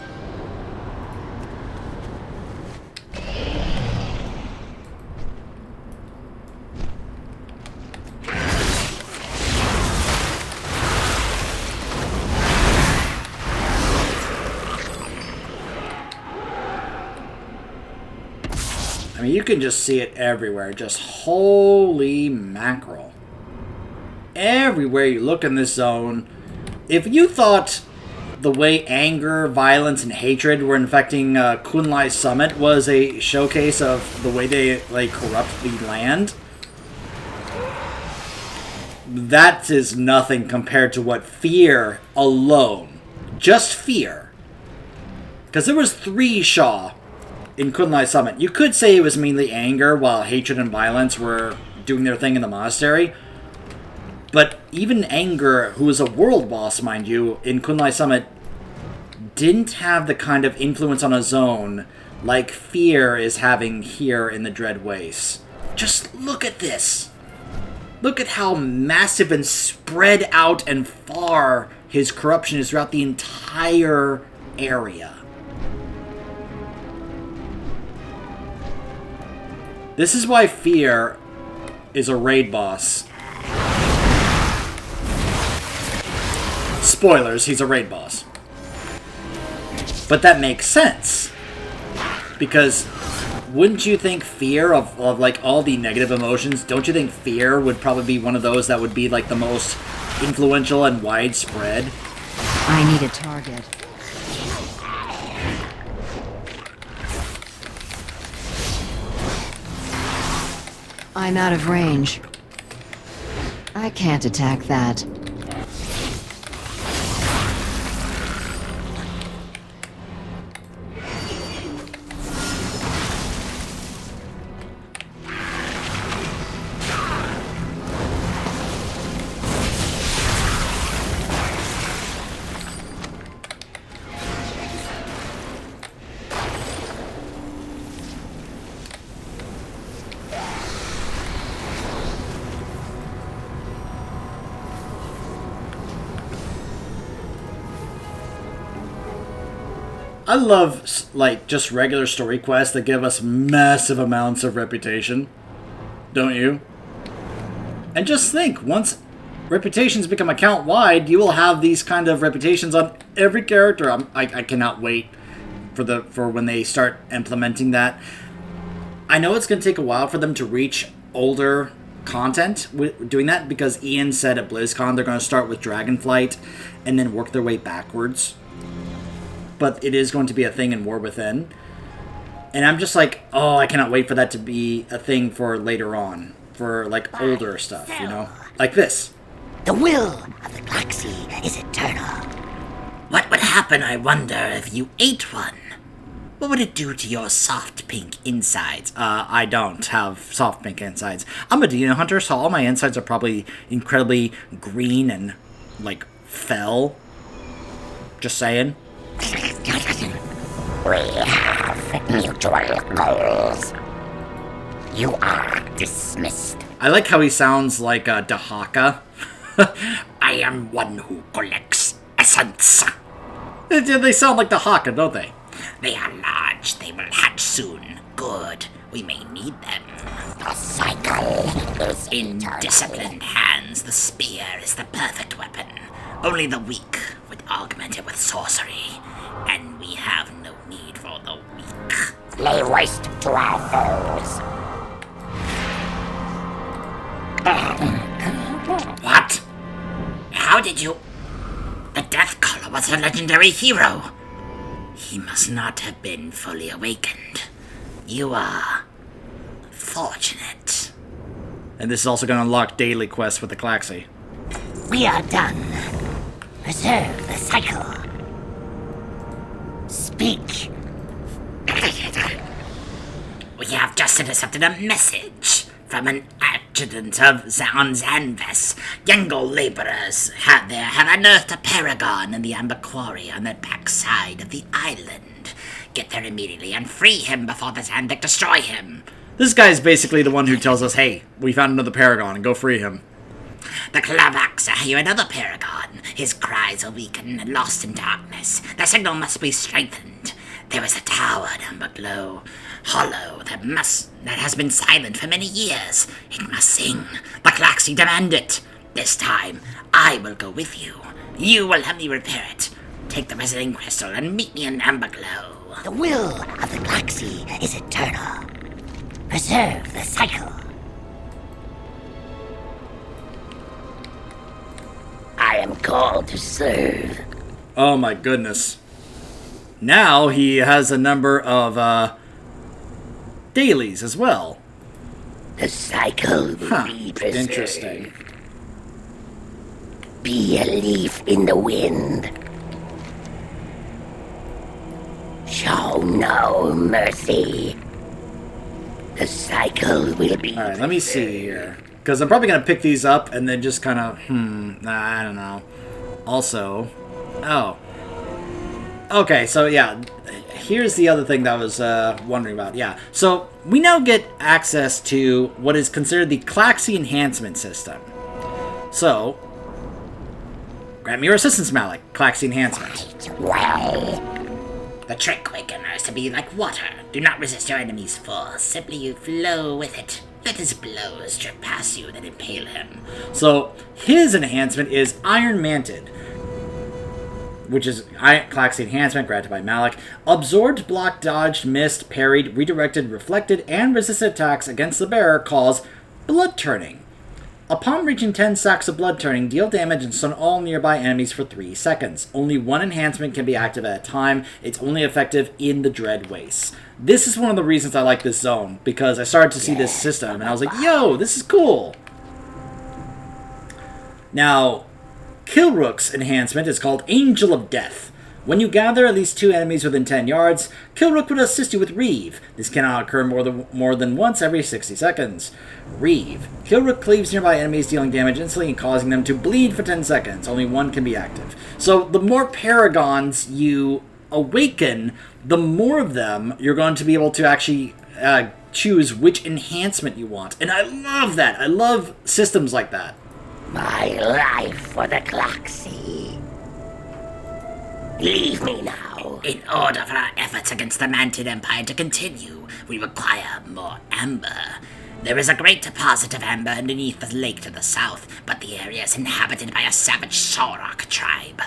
I mean, you can just see it everywhere. Just holy mackerel. Everywhere you look in this zone. If you thought the way anger, violence, and hatred were infecting Kunlai Summit was a showcase of the way they corrupt the land, that is nothing compared to what fear alone, just fear, because there was 3 Shah in Kunlai Summit. You could say it was mainly anger, while hatred and violence were doing their thing in the monastery. But even anger, who was a world boss, mind you, in Kunlai Summit, didn't have the kind of influence on a zone like fear is having here in the Dread Wastes. Just look at this. Look at how massive and spread out and far his corruption is throughout the entire area. This is why Fear is a raid boss. Spoilers, he's a raid boss. But that makes sense. Because wouldn't you think Fear of like all the negative emotions, don't you think Fear would probably be one of those that would be like the most influential and widespread? I need a target. I'm out of range. I can't attack that. I love, like, just regular story quests that give us massive amounts of reputation. Don't you? And just think, once reputations become account-wide, you will have these kind of reputations on every character. I cannot wait for when they start implementing that. I know it's going to take a while for them to reach older content with doing that, because Ian said at BlizzCon they're going to start with Dragonflight and then work their way backwards. But it is going to be a thing in War Within. And I'm just like, oh, I cannot wait for that to be a thing for later on. For, like, older stuff, you know? Like this. The will of the galaxy is eternal. What would happen, I wonder, if you ate one? What would it do to your soft pink insides? I don't have soft pink insides. I'm a Dino Hunter, so all my insides are probably incredibly green and, like, fell. Just saying. We have mutual goals. You are dismissed. I like how he sounds like Dahaka. I am one who collects essence. They sound like Dahaka, don't they? They are large. They will hatch soon. Good. We may need them. The cycle is In eternal. disciplined hands, the spear is the perfect weapon. Only the weak would augment it with sorcery. And we have no need for the weak. Lay waste to our foes. What? How did you... The Death Caller was a legendary hero. He must not have been fully awakened. You are... fortunate. And this is also going to unlock daily quests with the Klaxi. We are done. Preserve the cycle. Speak. We have just intercepted a message from an adjutant of on Zanves. Yengol laborers have unearthed a paragon in the Amber Quarry on the backside of the island. Get there immediately and free him before the Zandik destroy him. This guy's basically the one who tells us, hey, we found another Paragon and go free him. The Clavaxa hear another paragon. His cries are weakened and lost in darkness. The signal must be strengthened. There is a tower down below, hollow, that has been silent for many years. It must sing. The Klaxi demand it. This time, I will go with you. You will help me repair it. Take the resonating crystal and meet me in Amberglow. The will of the galaxy is eternal. Preserve the cycle. I am called to serve. Oh my goodness. Now he has a number of dailies as well. The cycle will be preserved. Interesting. Be a leaf in the wind. Show no mercy. The cycle will be. Alright, let me see here. Because I'm probably going to pick these up and then just kind of, I don't know. Also, okay, so yeah, here's the other thing that I was wondering about. Yeah, so we now get access to what is considered the Klaxi enhancement system. So, grant me your assistance, Malik. Klaxi enhancement. Well, The trick, Wakener, is to be like water. Do not resist your enemy's force. Simply you flow with it. Let his blows drip past you, then impale him. So, his enhancement is Iron Manted, which is Klaxi enhancement granted by Malik. Absorbed, blocked, dodged, missed, parried, redirected, reflected, and resisted attacks against the bearer cause blood turning. Upon reaching 10 stacks of blood turning, deal damage and stun all nearby enemies for 3 seconds. Only one enhancement can be active at a time. It's only effective in the Dread Wastes. This is one of the reasons I like this zone, because I started to see this system, and I was like, yo, this is cool! Now, Kilrook's enhancement is called Angel of Death. When you gather at least 2 enemies within 10 yards, Kilrook will assist you with Reeve. This cannot occur more than once every 60 seconds. Reeve. Kilrook cleaves nearby enemies, dealing damage instantly and causing them to bleed for 10 seconds. Only one can be active. So the more Paragons you awaken, the more of them you're going to be able to actually choose which enhancement you want. And I love that. I love systems like that. my life for the galaxy. Leave me now. In order for our efforts against the Mantid Empire to continue, we require more amber. There is a great deposit of amber underneath the lake to the south, but the area is inhabited by a savage Sorok tribe.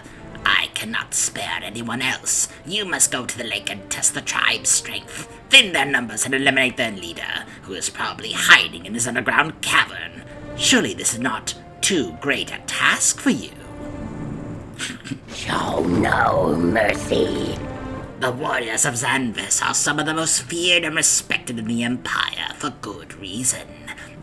I cannot spare anyone else. You must go to the lake and test the tribe's strength, thin their numbers and eliminate their leader, who is probably hiding in his underground cavern. Surely this is not too great a task for you. Show no mercy. The warriors of Xanvis are some of the most feared and respected in the Empire for good reason.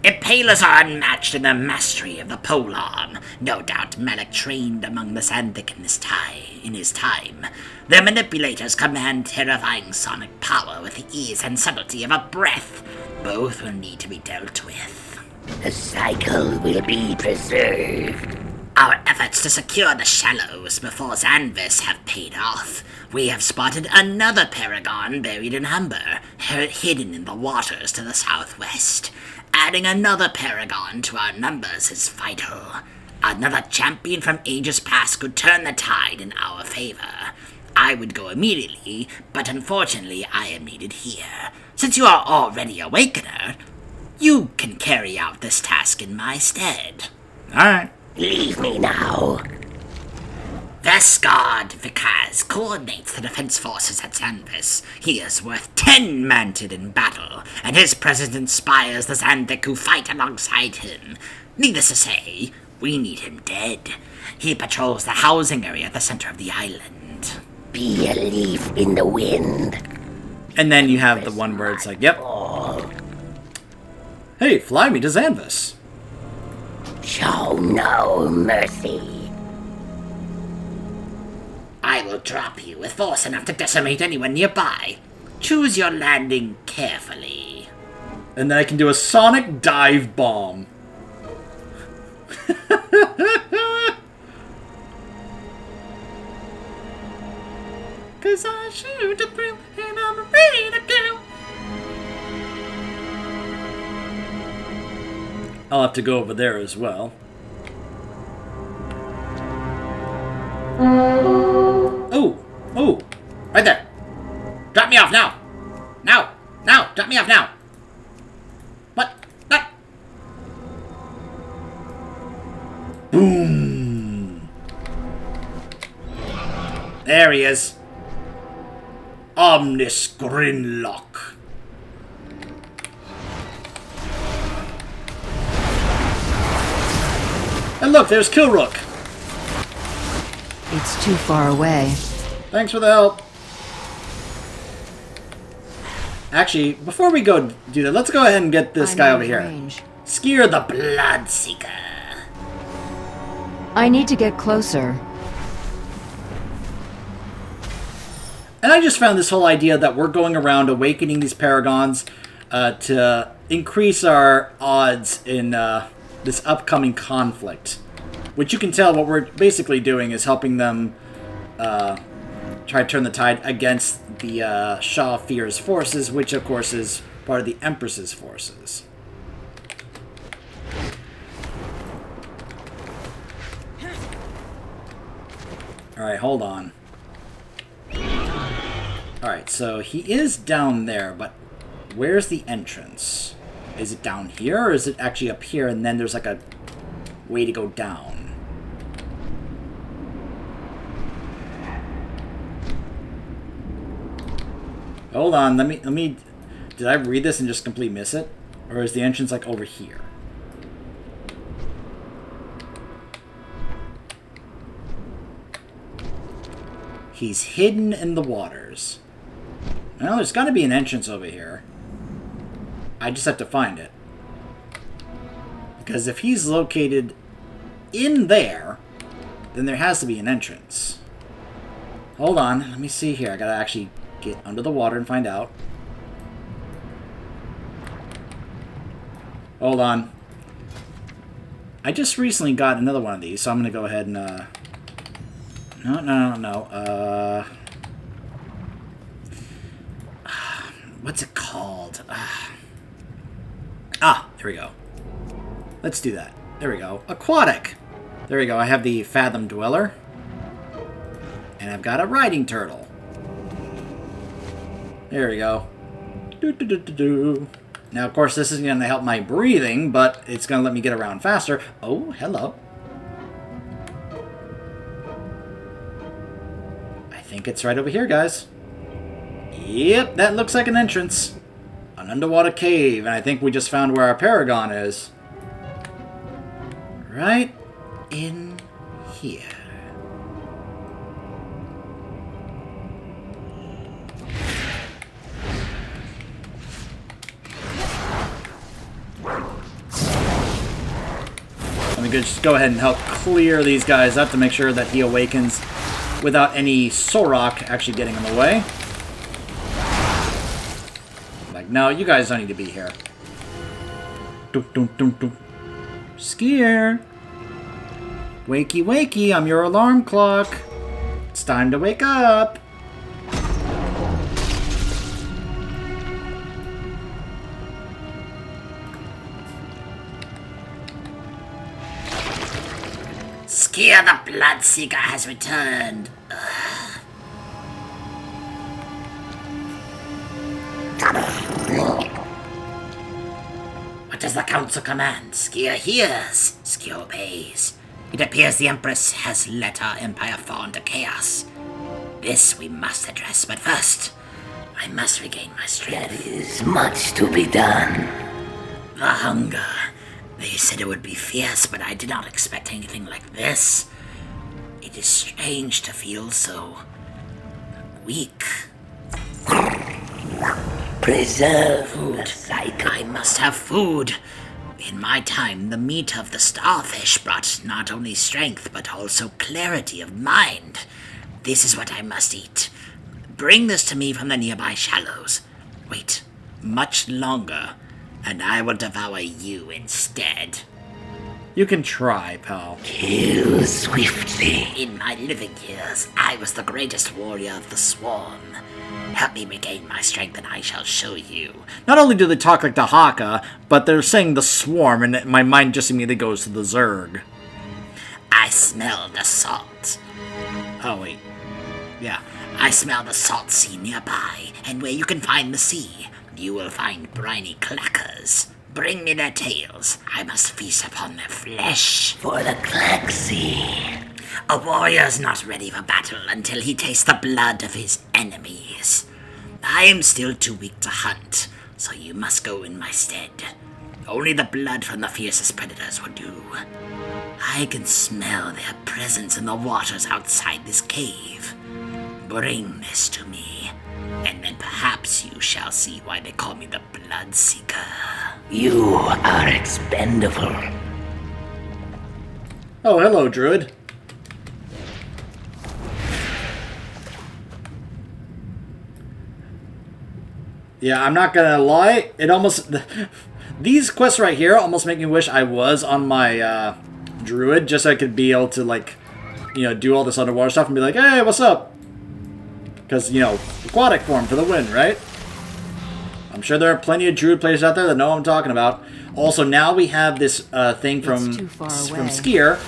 Impalers are unmatched in their mastery of the polearm. No doubt Malak trained among the Xanthic in his time. Their manipulators command terrifying sonic power with the ease and subtlety of a breath. Both will need to be dealt with. The cycle will be preserved. Our efforts to secure the Shallows before Xanvis have paid off. We have spotted another Paragon buried in amber, hidden in the waters to the southwest. Adding another Paragon to our numbers is vital. Another champion from ages past could turn the tide in our favor. I would go immediately, but unfortunately I am needed here. Since you are already Awakener, you can carry out this task in my stead. Alright. Leave me now. Vesgard Vikaz coordinates the defense forces at Xanvis. He is worth 10 manted in battle, and his presence inspires the Xanthic who fight alongside him. Needless to say, we need him dead. He patrols the housing area at the center of the island. Be a leaf in the wind. And then you have the one where it's like, yep. Hey, fly me to Xanvis. Show no mercy. I will drop you with force enough to decimate anyone nearby. Choose your landing carefully. And then I can do a sonic dive bomb. Cause I shoot the thrill and I'm ready to go. I'll have to go over there as well. Oh! Oh! Right there. Drop me off now. Now. Now. Drop me off now. What? What? Boom! There he is. Omnis Grinlock. And look, there's Kilrook. It's too far away. Thanks for the help. Actually, before we go do that, let's go ahead and get this guy over here. Skier the Bloodseeker. I need to get closer. And I just found this whole idea that we're going around awakening these Paragons to increase our odds in this upcoming conflict. Which you can tell what we're basically doing is helping them try to turn the tide against the Shah Fear's forces, which of course is part of the Empress's forces. Alright, hold on. Alright, so he is down there, but where's the entrance? Is it down here, or is it actually up here, and then there's like a way to go down? Hold on, let me... Did I read this and just completely miss it? Or is the entrance like over here? He's hidden in the waters. Well, there's got to be an entrance over here. I just have to find it. Because if he's located in there, then there has to be an entrance. Hold on, let me see here. I gotta actually get under the water and find out. Hold on. I just recently got another one of these, so I'm gonna go ahead and No. What's it called? There we go. Let's do that. There we go. Aquatic. There we go. I have the Fathom Dweller. And I've got a Riding Turtle. There we go. Now, of course, this isn't going to help my breathing, but it's going to let me get around faster. Oh, hello. I think it's right over here, guys. Yep, that looks like an entrance. An underwater cave, and I think we just found where our Paragon is. right in here. Let me just go ahead and help clear these guys up to make sure that he awakens without any Sorok actually getting in the way. Like, no, you guys don't need to be here. Dum, dum, dum, dum. Skier. Wakey, wakey, I'm your alarm clock. It's time to wake up. Skier the Bloodseeker has returned. What does the council command? Skier hears. Skier obeys. It appears the Empress has let our empire fall into chaos. This we must address, but first, I must regain my strength. There is much to be done. The hunger. They said it would be fierce, but I did not expect anything like this. It is strange to feel so weak. Preserve Food. the cycle. I must have food. In my time, the meat of the starfish brought not only strength, but also clarity of mind. This is what I must eat. Bring this to me from the nearby shallows. Wait much longer, and I will devour you instead. You can try, pal. Kill swiftly. In my living years, I was the greatest warrior of the swarm. Help me regain my strength and I shall show you. Not only do they talk like the Haka, but they're saying the swarm, and my mind just immediately goes to the Zerg. I smell the salt. Oh, wait. Yeah, I smell the salt sea nearby, and where you can find the sea, you will find briny clackers. Bring me their tails. I must feast upon their flesh. For the Claxi. A warrior's not ready for battle until he tastes the blood of his enemies. I am still too weak to hunt, so you must go in my stead. Only the blood from the fiercest predators will do. I can smell their presence in the waters outside this cave. Bring this to me, and then perhaps you shall see why they call me the Bloodseeker. You are expendable. Oh, hello, Druid. Yeah, I'm not gonna lie, it almost... These quests right here almost make me wish I was on my Druid, just so I could be able to, like, you know, do all this underwater stuff and be like, hey, what's up? Because, you know, aquatic form for the win, right? I'm sure there are plenty of Druid players out there that know what I'm talking about. Also, now we have this thing from Skier.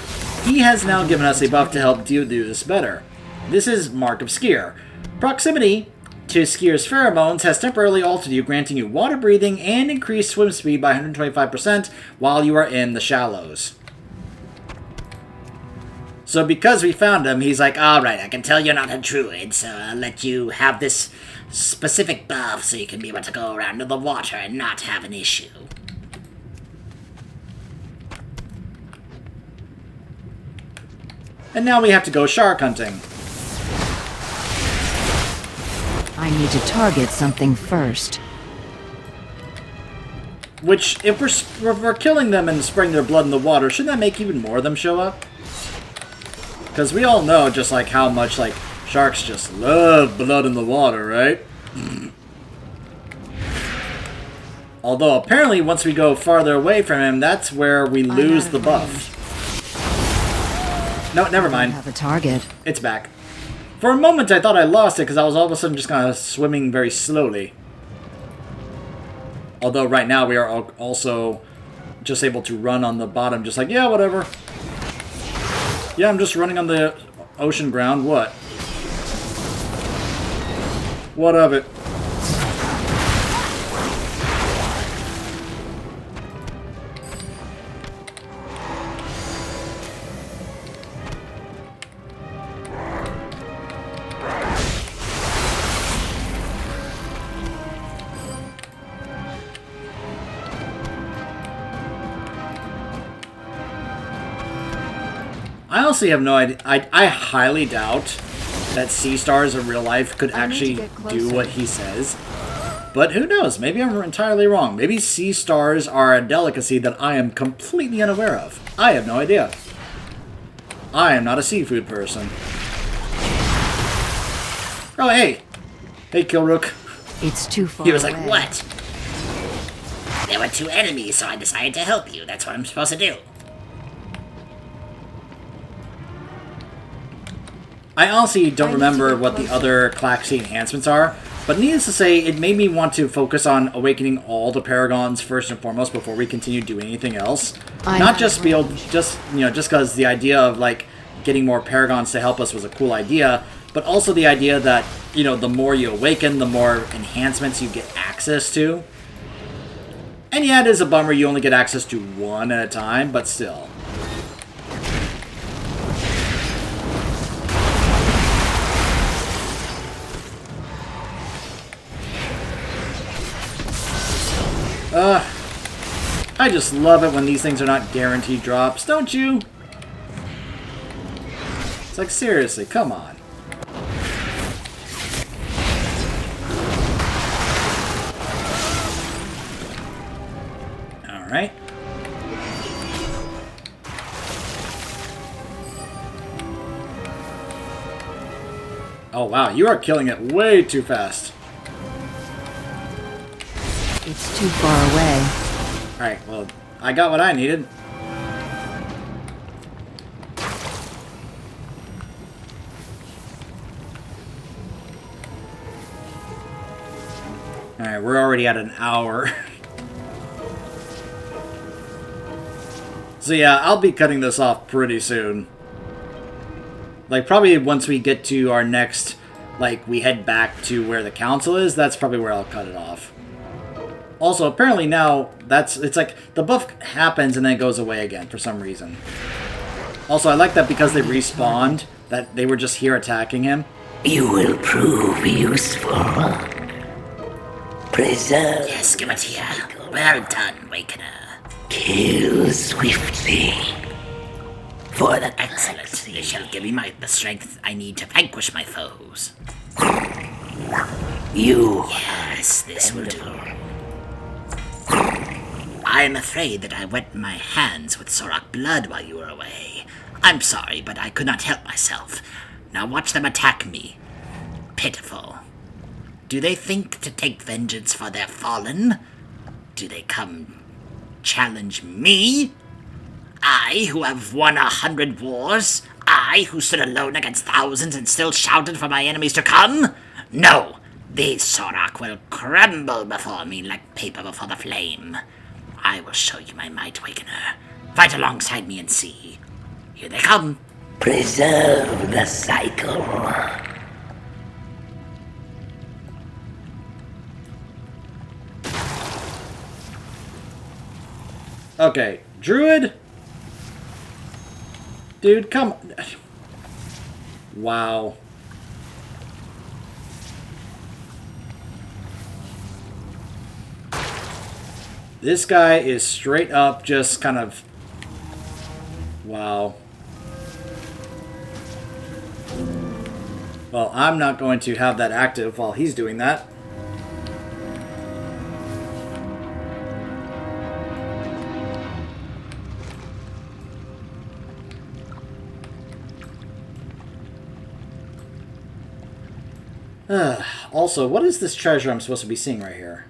He has now given us a buff to help do this better. This is Mark of Skier. Proximity to Skier's pheromones has temporarily altered you, granting you water breathing and increased swim speed by 125% while you are in the shallows. So because we found him, he's like, alright, I can tell you're not a druid, so I'll let you have this specific buff so you can be able to go around in the water and not have an issue. And now we have to go shark hunting. I need to target something first. Which, if we're killing them and spraying their blood in the water, shouldn't that make even more of them show up? Because we all know just like how much like sharks just love blood in the water, right? Although apparently once we go farther away from him, that's where we lose the buff. No, never mind. I have a target. It's back. For a moment I thought I lost it because I was all of a sudden just kind of swimming very slowly. Although right now we are also just able to run on the bottom, just like, yeah, whatever. Yeah, I'm just running on the ocean ground. What? What of it? I honestly have no idea. I highly doubt that sea stars in real life could actually do what he says. But who knows? Maybe I'm entirely wrong. Maybe sea stars are a delicacy that I am completely unaware of. I have no idea. I am not a seafood person. Oh, hey. Hey, Kilrook. It's too far He was like, away. what? There were 2 enemies, so I decided to help you. That's what I'm supposed to do. I honestly don't remember what the other Klaxi enhancements are, but needless to say, it made me want to focus on awakening all the Paragons first and foremost before we continue doing anything else. Not just be able, just because the idea of like getting more Paragons to help us was a cool idea, but also the idea that the more you awaken, the more enhancements you get access to. And yeah, it is a bummer you only get access to one at a time, but still. I just love it when these things are not guaranteed drops, don't you? It's like, seriously, come on. Alright. Oh wow, you are killing it way too fast. It's too far away. Alright, well, I got what I needed. Alright, we're already at an hour. So yeah, I'll be cutting this off pretty soon. Like, probably once we get to our next, like, we head back to where the council is, that's probably where I'll cut it off. Also, apparently now, it's like, the buff happens and then it goes away again for some reason. Also, I like that because they respawned, that they were just here attacking him. You will prove useful. Preserve. Yes, give it here. Well done, Wakener. Kill swiftly. For the Excellent. They shall give me the strength I need to vanquish my foes. You. Yes, this will do. I am afraid that I wet my hands with Sorok blood while you were away. I'm sorry, but I could not help myself. Now watch them attack me. Pitiful. Do they think to take vengeance for their fallen? Do they come challenge me? I, who have won 100 wars? I, who stood alone against thousands and still shouted for my enemies to come? No! These Sorok will crumble before me like paper before the flame. I will show you my might, Wakener. Fight alongside me and see. Here they come. preserve the cycle. Okay, Druid? Dude, come on. Wow. This guy is straight up just kind of... Wow. Well, I'm not going to have that active while he's doing that. Also, what is this treasure I'm supposed to be seeing right here?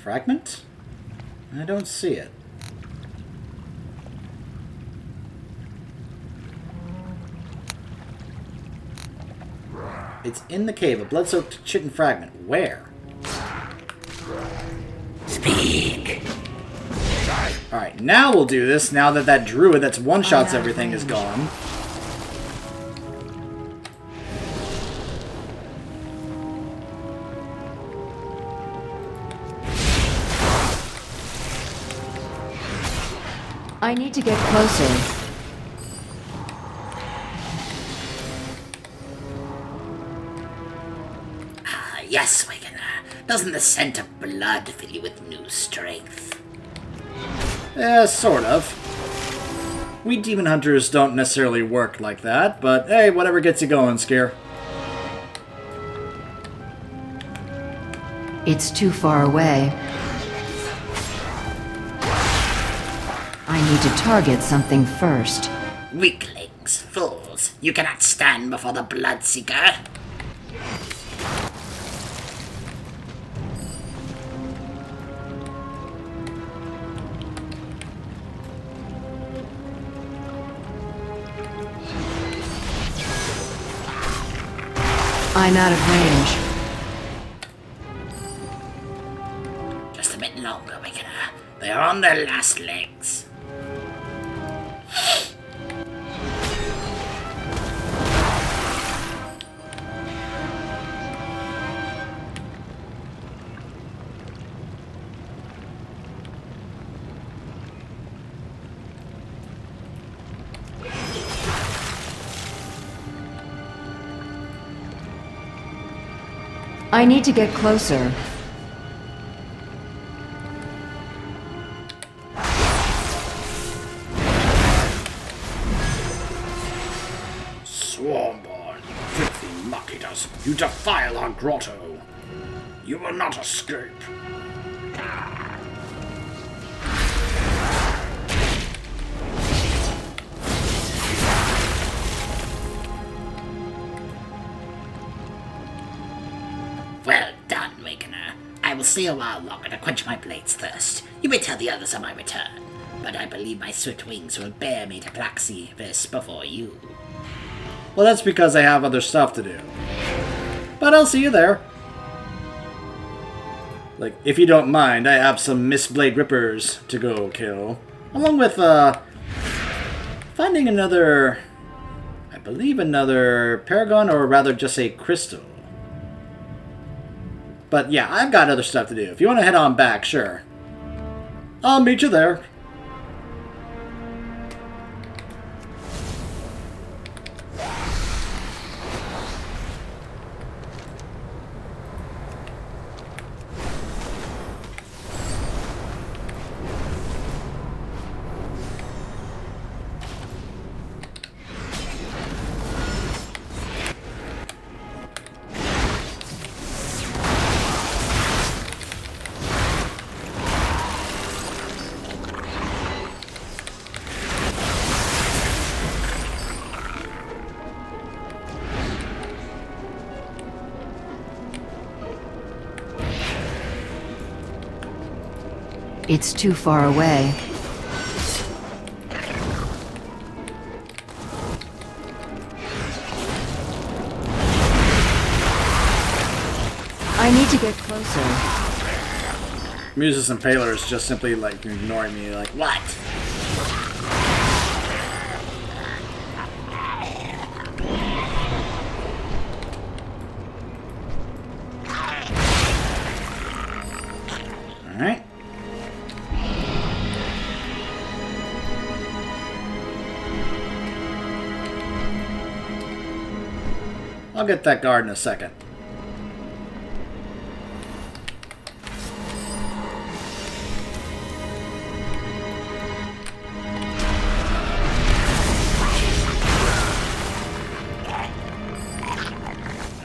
Fragment? I don't see it. It's in the cave, a blood-soaked chitin fragment. Where? Speak. Alright, now we'll do this, now that that druid that's one-shots everything is gone. I need to get closer. Yes, Wakener. Doesn't the scent of blood fill you with new strength? Sort of. We demon hunters don't necessarily work like that, but hey, whatever gets you going, Scare. It's too far away. I need to target something first. Weaklings, fools, you cannot stand before the Bloodseeker. I'm out of range. Just a bit longer, Wickener. They are on their last legs. I need to get closer. Swarmborn, filthy muck-eaters, you defile our grotto. You will not escape. Well done, Wakener. I will stay a while longer to quench my blade's thirst. You may tell the others of my return, but I believe my swift wings will bear me to Plaxivis before you. Well, that's because I have other stuff to do. But I'll see you there. Like, if you don't mind, I have some Mistblade Rippers to go kill. Along with, finding another... I believe another Paragon, or rather just a Crystal. But yeah, I've got other stuff to do. If you want to head on back, sure. I'll meet you there. It's too far away. I need to get closer. Muses Impaler is just simply like ignoring me, like, What? alright. I'll get that guard in a second.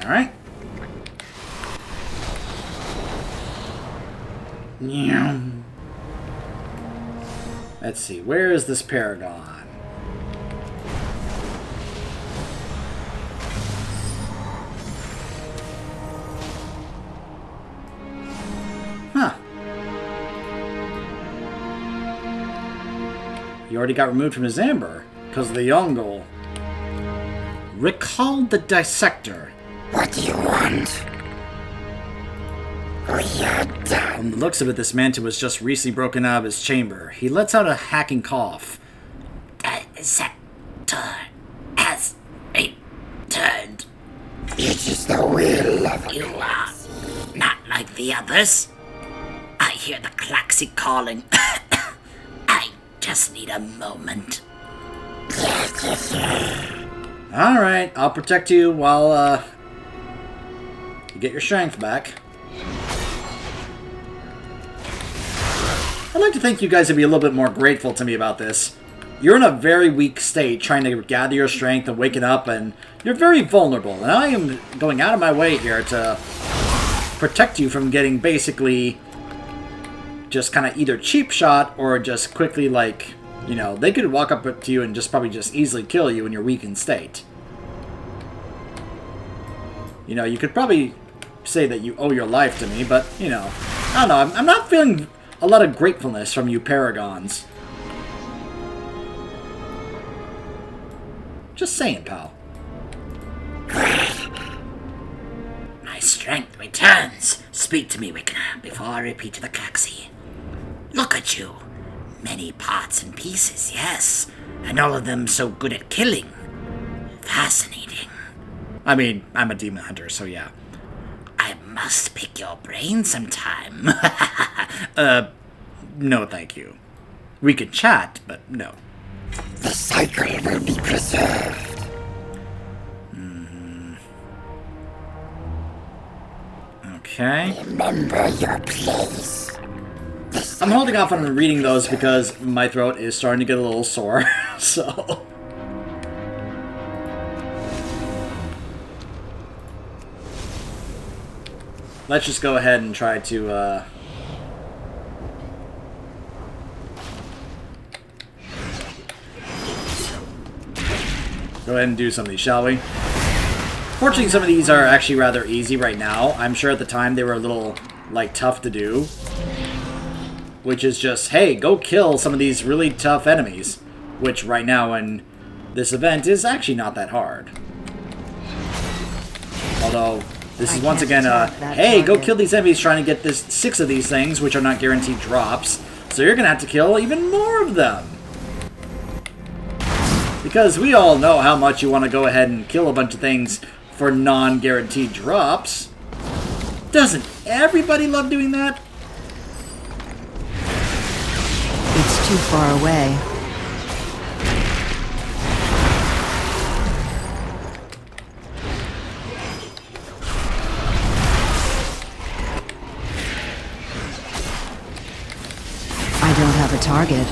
Alright. Let's see, where is this Paragon? Huh. He already got removed from his amber because of the Yongle. Recall the Dissector. What do you want? We are done. From the looks of it, this Manta was just recently broken out of his chamber. He lets out a hacking cough. Dissector has returned. It is the will of You are not like the others. I hear the Klaxi calling. I just need a moment. Alright, I'll protect you while, you get your strength back. I'd like to think you guys would be a little bit more grateful to me about this. you're in a very weak state trying to gather your strength and waking up, and you're very vulnerable. And I am going out of my way here to protect you from getting basically just kind of either cheap shot or just quickly, like, you know, they could walk up to you and just probably just easily kill you in your weakened state. You know, you could probably say that you owe your life to me, but, you know, I don't know. I'm not feeling a lot of gratefulness from you paragons. Just saying, pal. My strength returns. Speak to me, Wiccaner, before I repeat to the Klaxi. Look at you. Many parts and pieces, yes. And all of them so good at killing. Fascinating. I mean, I'm a demon hunter, so yeah. I must pick your brain sometime. No thank you. We could chat, but no. The cycle will be preserved. Okay. Remember your place. I'm holding off on reading those because my throat is starting to get a little sore, so... Let's just go ahead and try to, go ahead and do some of these, shall we? Fortunately, some of these are actually rather easy right now. I'm sure at the time they were a little, like, tough to do. Which is just, hey, go kill some of these really tough enemies. Which right now in this event is actually not that hard. Although, this is once again hey, go kill these enemies trying to get this 6 of these things, which are not guaranteed drops. So you're going to have to kill even more of them. Because we all know how much you want to go ahead and kill a bunch of things for non-guaranteed drops. Doesn't everybody love doing that? It's too far away. I don't have a target.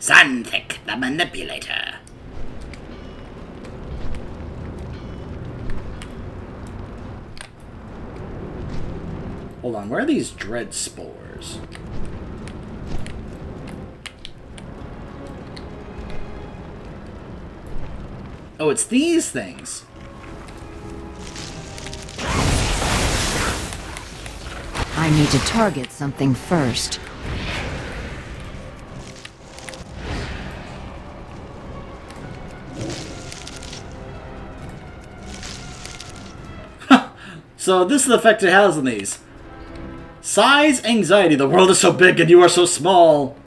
Sandvik, the manipulator. Hold on, where are these dread spores? Oh, it's these things. I need to target something first. So this is the effect it has on these. Size anxiety. The world is so big and you are so small.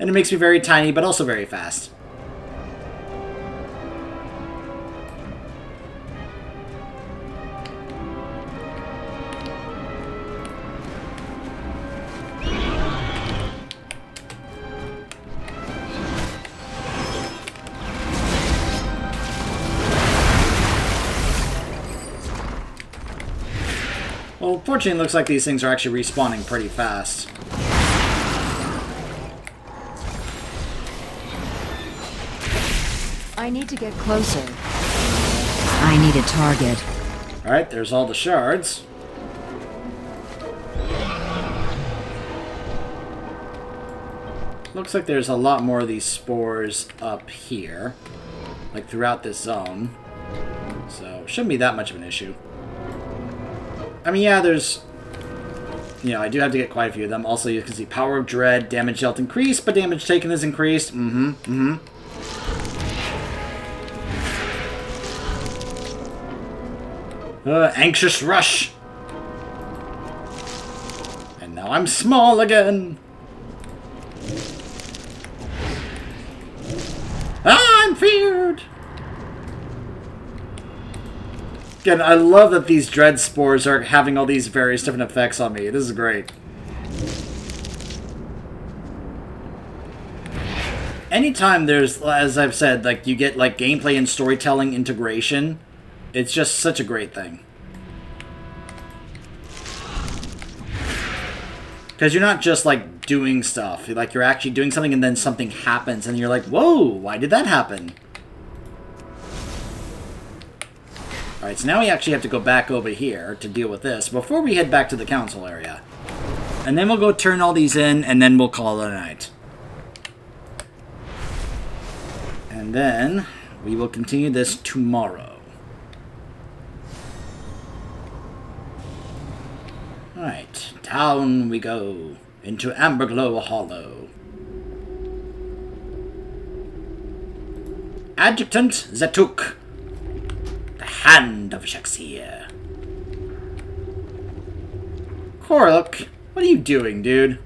And it makes me very tiny, but also very fast. Well, fortunately, it looks like these things are actually respawning pretty fast. I need to get closer. I need a target. Alright, there's all the shards. Looks like there's a lot more of these spores up here. Like throughout this zone. So, shouldn't be that much of an issue. I mean, yeah, there's... You know, I do have to get quite a few of them. Also, you can see Power of Dread, damage dealt increased, but damage taken is increased. Anxious Rush. And now I'm small again. I'm feared. Again, I love that these dread spores are having all these various different effects on me. This is great. Anytime there's, as I've said, like you get like gameplay and storytelling integration, it's just such a great thing. Because you're not just, like, doing stuff. Like, you're actually doing something and then something happens and you're like, whoa, why did that happen? Alright, so now we actually have to go back over here to deal with this before we head back to the council area. And then we'll go turn all these in, and then we'll call it a night. And then we will continue this tomorrow. Alright, down we go into Amberglow Hollow. Adjutant Zatuk. The Hand of Shaxir. Korluk, what are you doing, dude?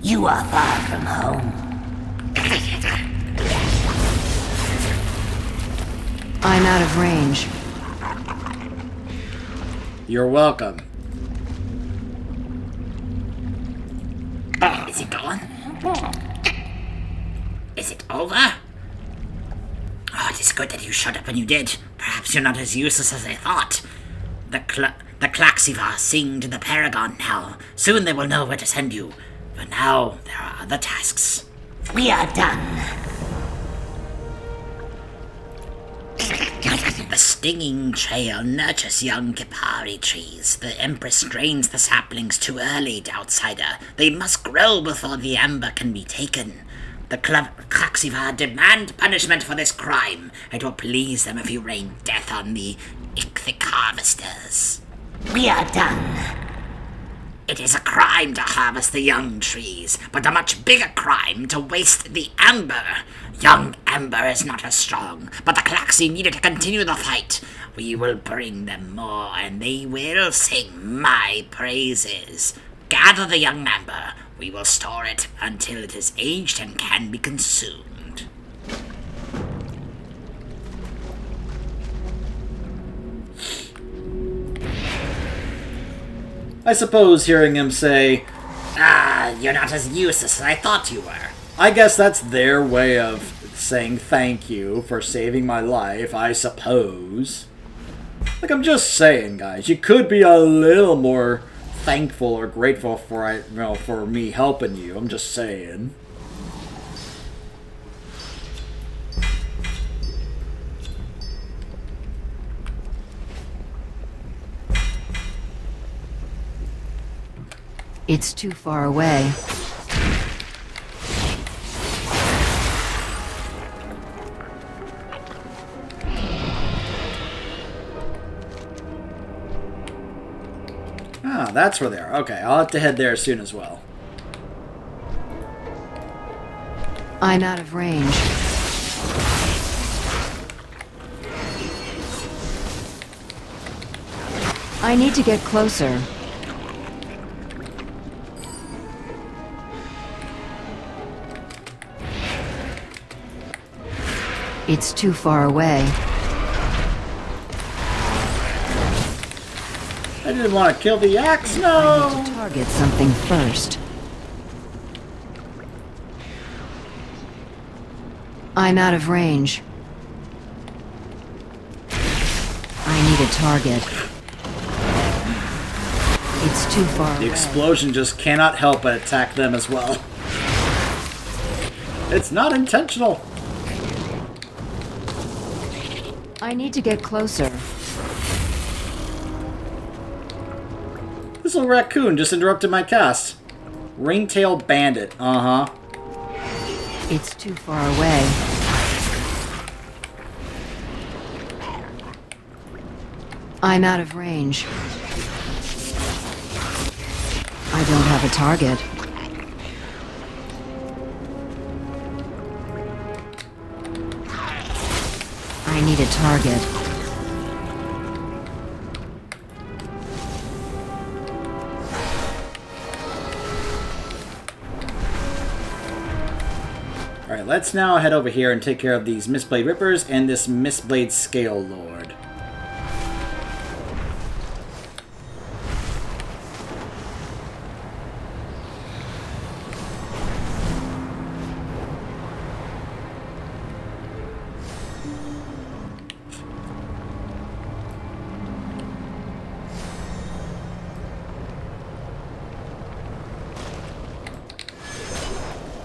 You are far from home. I'm out of range. You're welcome. Is it gone? Is it over? Oh, it is good that you shut up when you did. Perhaps you're not as useless as I thought. The Klaxiva sing to the Paragon now. Soon they will know where to send you. But now, there are other tasks. We are done. The stinging trail nurtures young Kipari trees. The Empress strains the saplings too early to outsider. They must grow before the amber can be taken. The Klaxiva demand punishment for this crime. It will please them if you rain death on the Ichthic harvesters. We are done. It is a crime to harvest the young trees, but a much bigger crime to waste the amber. Young amber is not as strong, but the Klaxi needed to continue the fight. We will bring them more, and they will sing my praises. Gather the young amber. We will store it until it is aged and can be consumed. I suppose hearing him say, Ah, you're not as useless as I thought you were. I guess that's their way of saying thank you for saving my life, I suppose. Like, I'm just saying, guys, you could be a little more thankful or grateful for for me helping you. I'm just saying. It's too far away. Ah, that's where they are. Okay, I'll have to head there soon as well. I'm out of range. I need to get closer. It's too far away. I didn't want to kill the axe, I no! need to target something first. I'm out of range. I need a target. It's too far The away. explosion just cannot help but attack them as well. It's not intentional. I need to get closer. This little raccoon just interrupted my cast. Raintail Bandit, uh-huh. It's too far away. I'm out of range. I don't have a target. I need a target. Alright, let's now head over here and take care of these Mistblade Rippers and this Mistblade Scale Lord.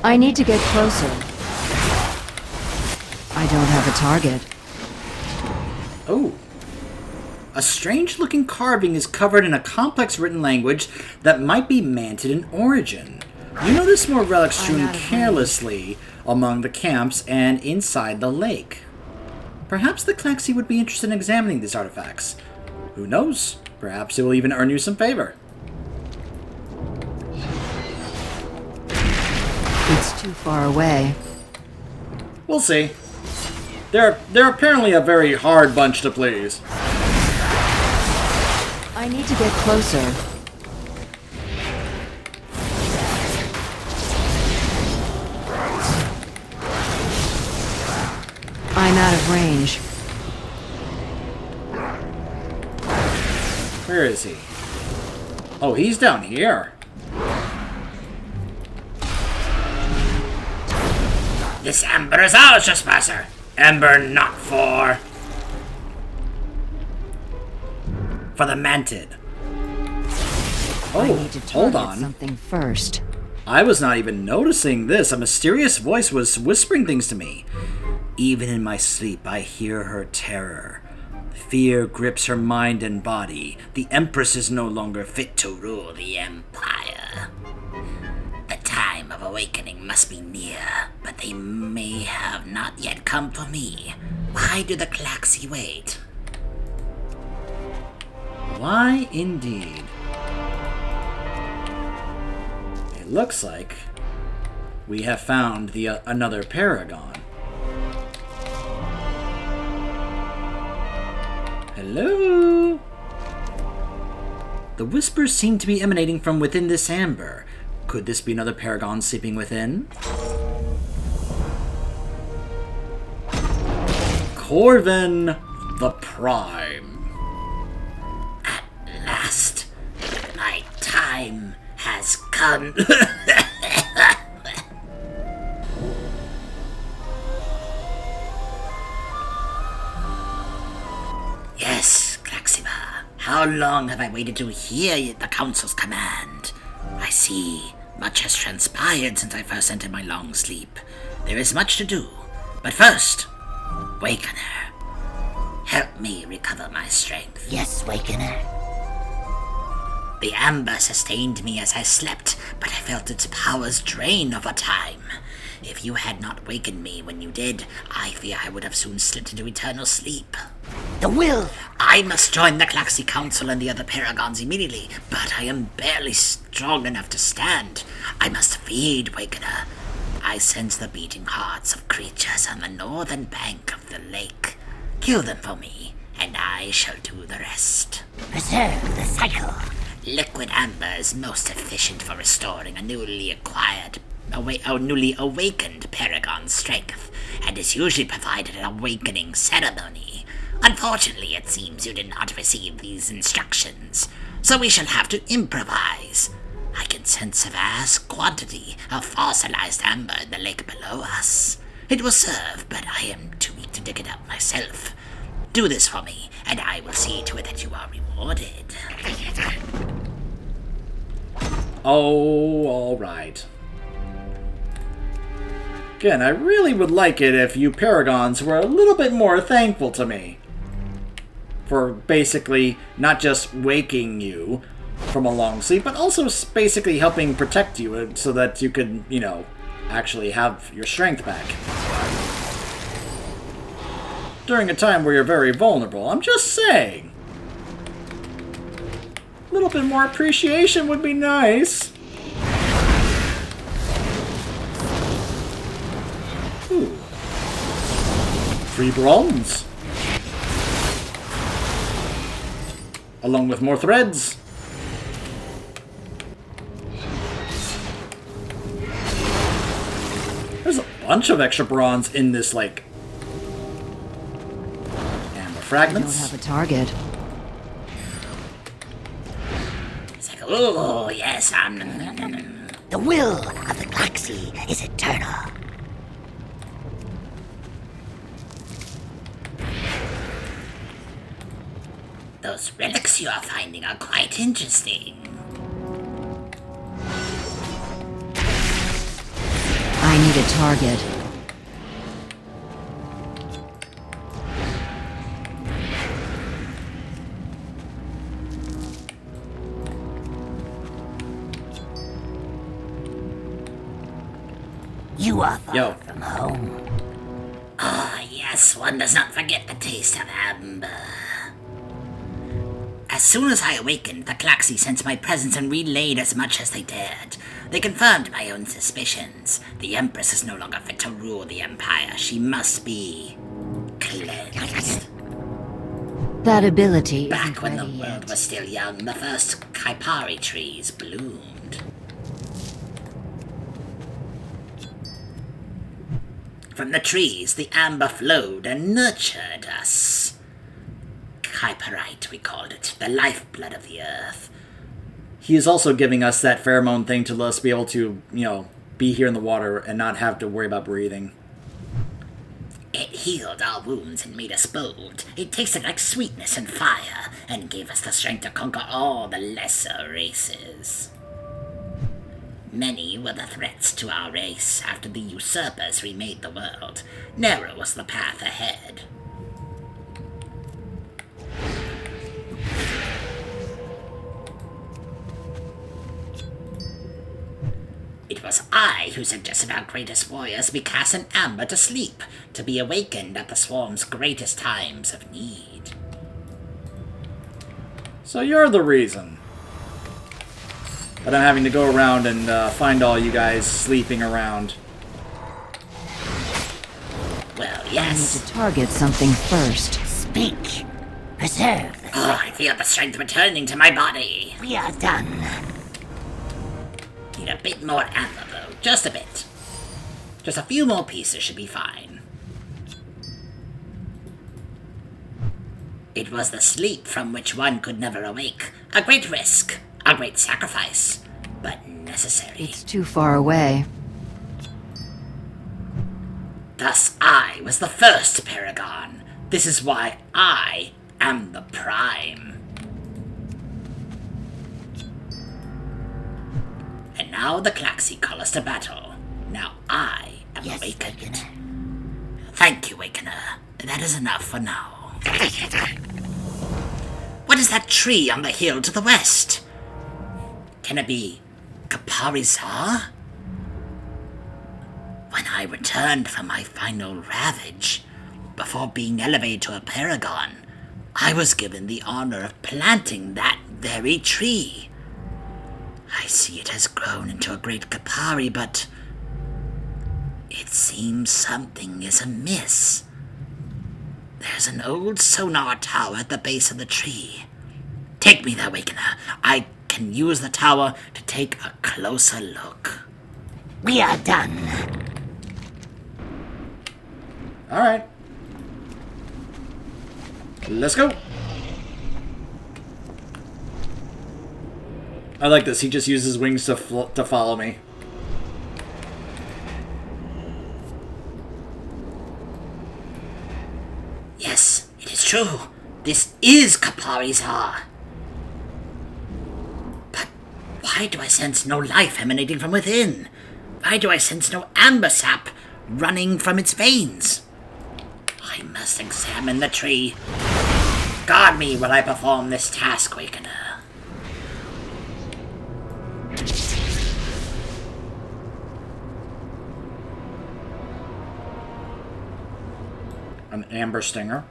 I need to get closer. I don't have a target. Oh. A strange-looking carving is covered in a complex written language that might be Manted in origin. You notice more relics strewn carelessly among the camps and inside the lake. Perhaps the Klaxi would be interested in examining these artifacts. Who knows? Perhaps it will even earn you some favor. It's too far away. We'll see. They're apparently a very hard bunch to please. I need to get closer. I'm out of range. Where is he? Oh, he's down here. This ember is ours, trespasser. Ember not for the Manted. I Oh, need to hold target on. something first. I was not even noticing this. A mysterious voice was whispering things to me. Even in my sleep, I hear her terror. Fear grips her mind and body. The Empress is no longer fit to rule the Empire. The time of awakening must be near, but they may have not yet come for me. Why do the Klaxi wait? Why indeed? It looks like we have found the another paragon. Hello? The whispers seem to be emanating from within this amber. Could this be another paragon sleeping within? Corvin the Prime. At last, my time has come. Yes, Klaxiva. How long have I waited to hear the Council's command? I see. Much has transpired since I first entered my long sleep. There is much to do. But first, Wakener, help me recover my strength. Yes, Wakener. The amber sustained me as I slept, but I felt its powers drain over time. If you had not wakened me when you did, I fear I would have soon slipped into eternal sleep. The will! I must join the Klaxi Council and the other Paragons immediately, but I am barely strong enough to stand. I must feed Wakener. I sense the beating hearts of creatures on the northern bank of the lake. Kill them for me, and I shall do the rest. Preserve the cycle. Liquid amber is most efficient for restoring a newly awakened Paragon's strength, and is usually provided at an awakening ceremony. Unfortunately, it seems you did not receive these instructions, so we shall have to improvise. I can sense a vast quantity of fossilized amber in the lake below us. It will serve, but I am too weak to dig it up myself. Do this for me, and I will see to it that you are rewarded. Oh, alright. Again, I really would like it if you Paragons were a little bit more thankful to me. For basically not just waking you from a long sleep, but also basically helping protect you so that you could, you know, actually have your strength back. During a time where you're very vulnerable, I'm just saying. A little bit more appreciation would be nice. Ooh. Free bronze. Along with more threads. There's a bunch of extra bronze in this, like, amber fragments. I don't have a target. It's like, oh, yes, The will of the Klaxi is eternal. Those relics you are finding are quite interesting. a target. You are far Yo. from home. Ah, yes, one does not forget the taste of amber. As soon as I awakened, the Klaxi sensed my presence and relayed as much as they dared. They confirmed my own suspicions. The Empress is no longer fit to rule the Empire. She must be cleansed. That ability Back isn't when the ready world yet. was still young, the first Kaipari trees bloomed. From the trees, the amber flowed and nurtured us. Kaiparite, we called it, the lifeblood of the earth. He is also giving us that pheromone thing to let us be able to, be here in the water and not have to worry about breathing. It healed our wounds and made us bold. It tasted like sweetness and fire, and gave us the strength to conquer all the lesser races. Many were the threats to our race after the usurpers remade the world. Narrow was the path ahead. It was I who suggested our greatest warriors be cast in amber to sleep, to be awakened at the swarm's greatest times of need. So you're the reason that I'm having to go around and find all you guys sleeping around. Well, I need yes. to target something first. Speak. Preserve. Oh, I feel the strength returning to my body. We are done. Need a bit more amber, though. Just a bit. Just a few more pieces should be fine. It was the sleep from which one could never awake. A great risk. A great sacrifice. But necessary. It's too far away. Thus I was the first Paragon. This is why I am the Prime. And now the Klaxi call us to battle. Now I am awakened. Thank you, Awakener. That is enough for now. What is that tree on the hill to the west? Can it be Kaparizar? When I returned from my final ravage, before being elevated to a paragon, I was given the honor of planting that very tree. I see it has grown into a great Kapari, but it seems something is amiss. There's an old sonar tower at the base of the tree. Take me there, Awakener. I can use the tower to take a closer look. We are done. Alright. Let's go. I like this. He just uses wings to follow me. Yes, it is true. This is Kaparizar. But why do I sense no life emanating from within? Why do I sense no amber sap running from its veins? I must examine the tree. Guard me while I perform this task, Awakener. An amber stinger.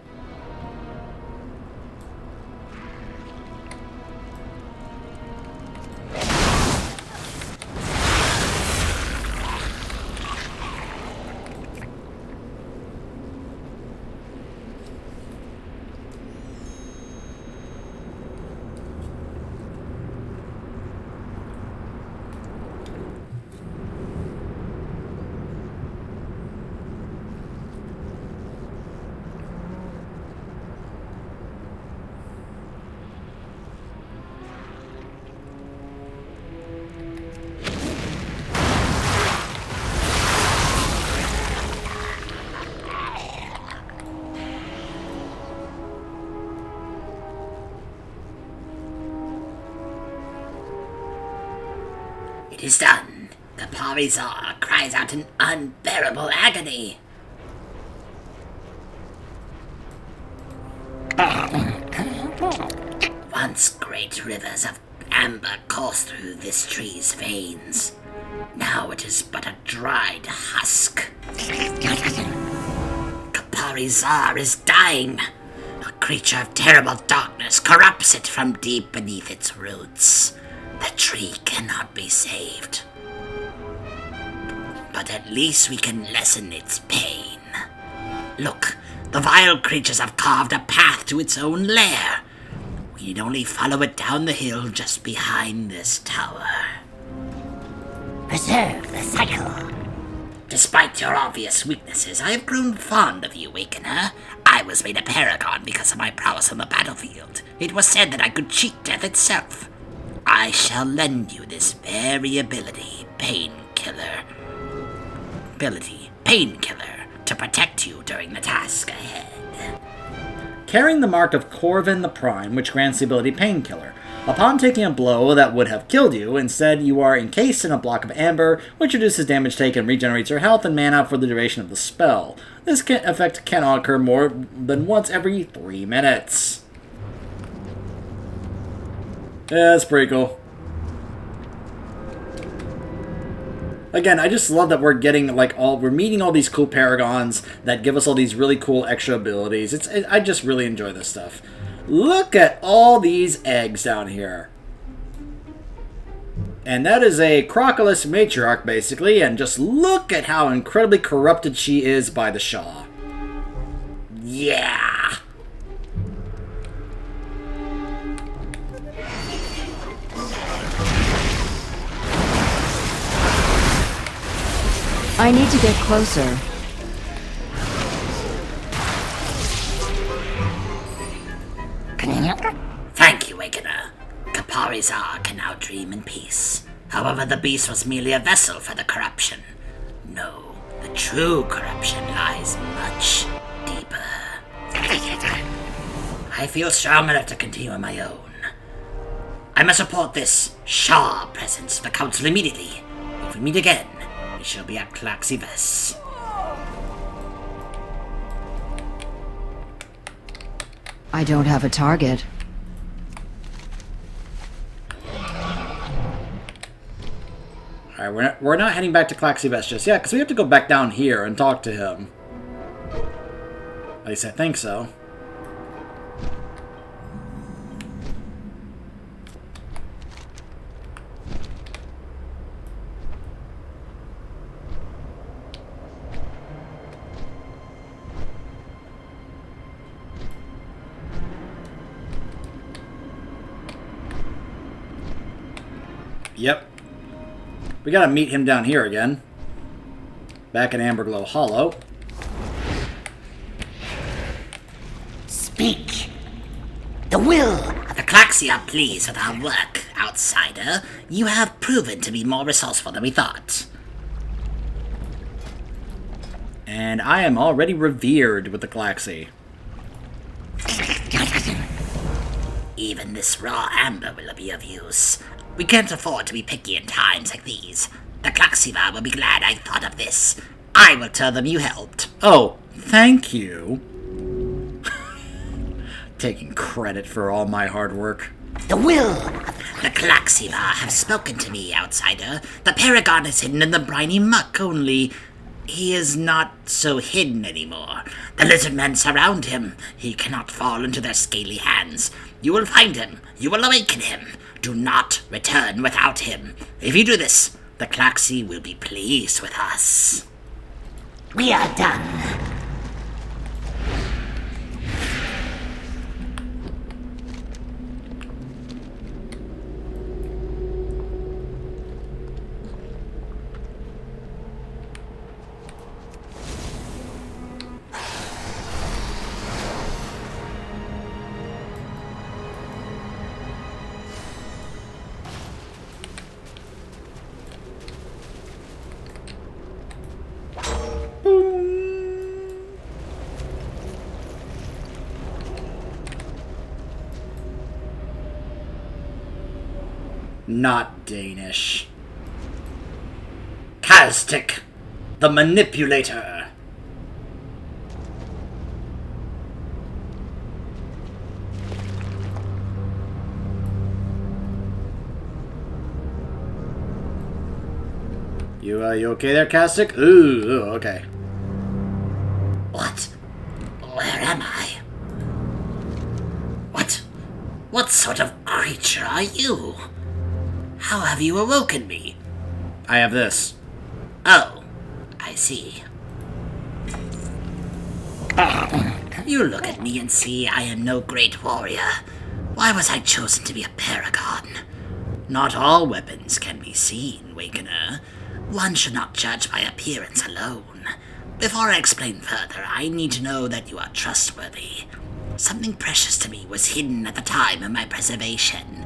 It is done. The Parizar cries out in unbearable agony. Once great rivers of amber coursed through this tree's veins. Now it is but a dried husk. Parizar is dying. A creature of terrible darkness corrupts it from deep beneath its roots. The tree cannot be saved. But at least we can lessen its pain. Look, the vile creatures have carved a path to its own lair. We need only follow it down the hill just behind this tower. Preserve the cycle. Despite your obvious weaknesses, I have grown fond of you, Awakener. I was made a paragon because of my prowess on the battlefield. It was said that I could cheat death itself. I shall lend you this very Painkiller, to protect you during the task ahead. Carrying the mark of Corvin the Prime, which grants the ability Painkiller. Upon taking a blow that would have killed you, instead you are encased in a block of amber, which reduces damage taken and regenerates your health and mana for the duration of the spell. This effect cannot occur more than once every 3 minutes. Yeah, that's pretty cool. Again, I just love that we're getting we're meeting all these cool paragons that give us all these really cool extra abilities. I just really enjoy this stuff. Look at all these eggs down here. And that is a Crocolus matriarch, basically, and just look at how incredibly corrupted she is by the Shah. Yeah! I need to get closer. Thank you, Awakener. Parizar can now dream in peace. However, the beast was merely a vessel for the corruption. No, the true corruption lies much deeper. I feel strong enough to continue on my own. I must report this Shah presence to the council immediately. If we meet again, we shall be at Claxives. I don't have a target. Alright, we're not heading back to Claxives just yet, because we have to go back down here and talk to him. At least I think so. Yep. We gotta meet him down here again. Back in Amberglow Hollow. Speak. The will. The Claxi are pleased with our work, outsider. You have proven to be more resourceful than we thought. And I am already revered with the Claxi. Even this raw amber will be of use. We can't afford to be picky in times like these. The Claxiva will be glad I thought of this. I will tell them you helped. Oh, thank you. Taking credit for all my hard work. The will. The Claxiva have spoken to me, outsider. The Paragon is hidden in the briny muck, only he is not so hidden anymore. The lizard men surround him. He cannot fall into their scaly hands. You will find him. You will awaken him. Do not return without him. If you do this, the Claxi will be pleased with us. We are done. Not Danish. Kaztik, the Manipulator. You okay there, Kaztik? Ooh, okay. What? Where am I? What sort of creature are you? How have you awoken me? I have this. Oh, I see. You look at me and see I am no great warrior. Why was I chosen to be a paragon? Not all weapons can be seen, Wakener. One should not judge by appearance alone. Before I explain further, I need to know that you are trustworthy. Something precious to me was hidden at the time of my preservation.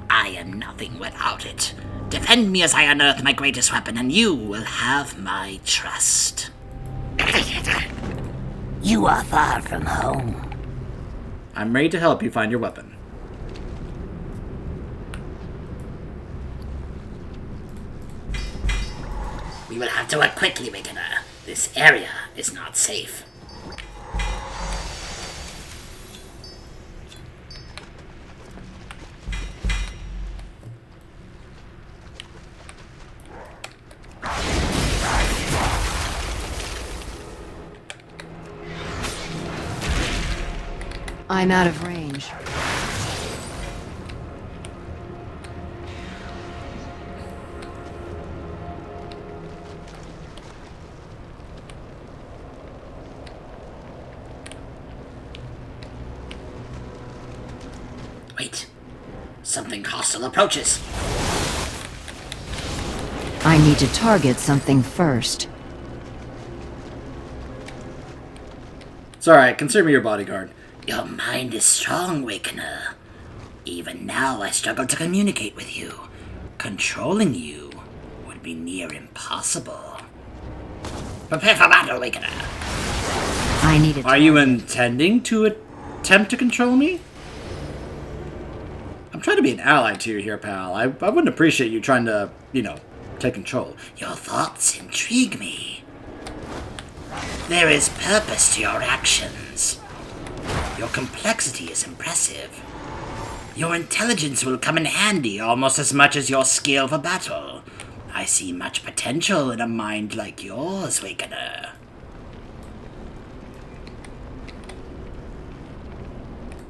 I am nothing without it. Defend me as I unearth my greatest weapon, and you will have my trust. You are far from home. I'm ready to help you find your weapon. We will have to work quickly, Wakener. This area is not safe. I'm out of range. Wait. Something hostile approaches. I need to target something first. It's alright, consider me your bodyguard. Your mind is strong, Wakener. Even now, I struggle to communicate with you. Controlling you would be near impossible. Prepare for battle, Wakener. I need to Are you intending to attempt to control me? I'm trying to be an ally to you here, pal. I wouldn't appreciate you trying to, take control. Your thoughts intrigue me. There is purpose to your actions. Your complexity is impressive. Your intelligence will come in handy almost as much as your skill for battle. I see much potential in a mind like yours, Wakener.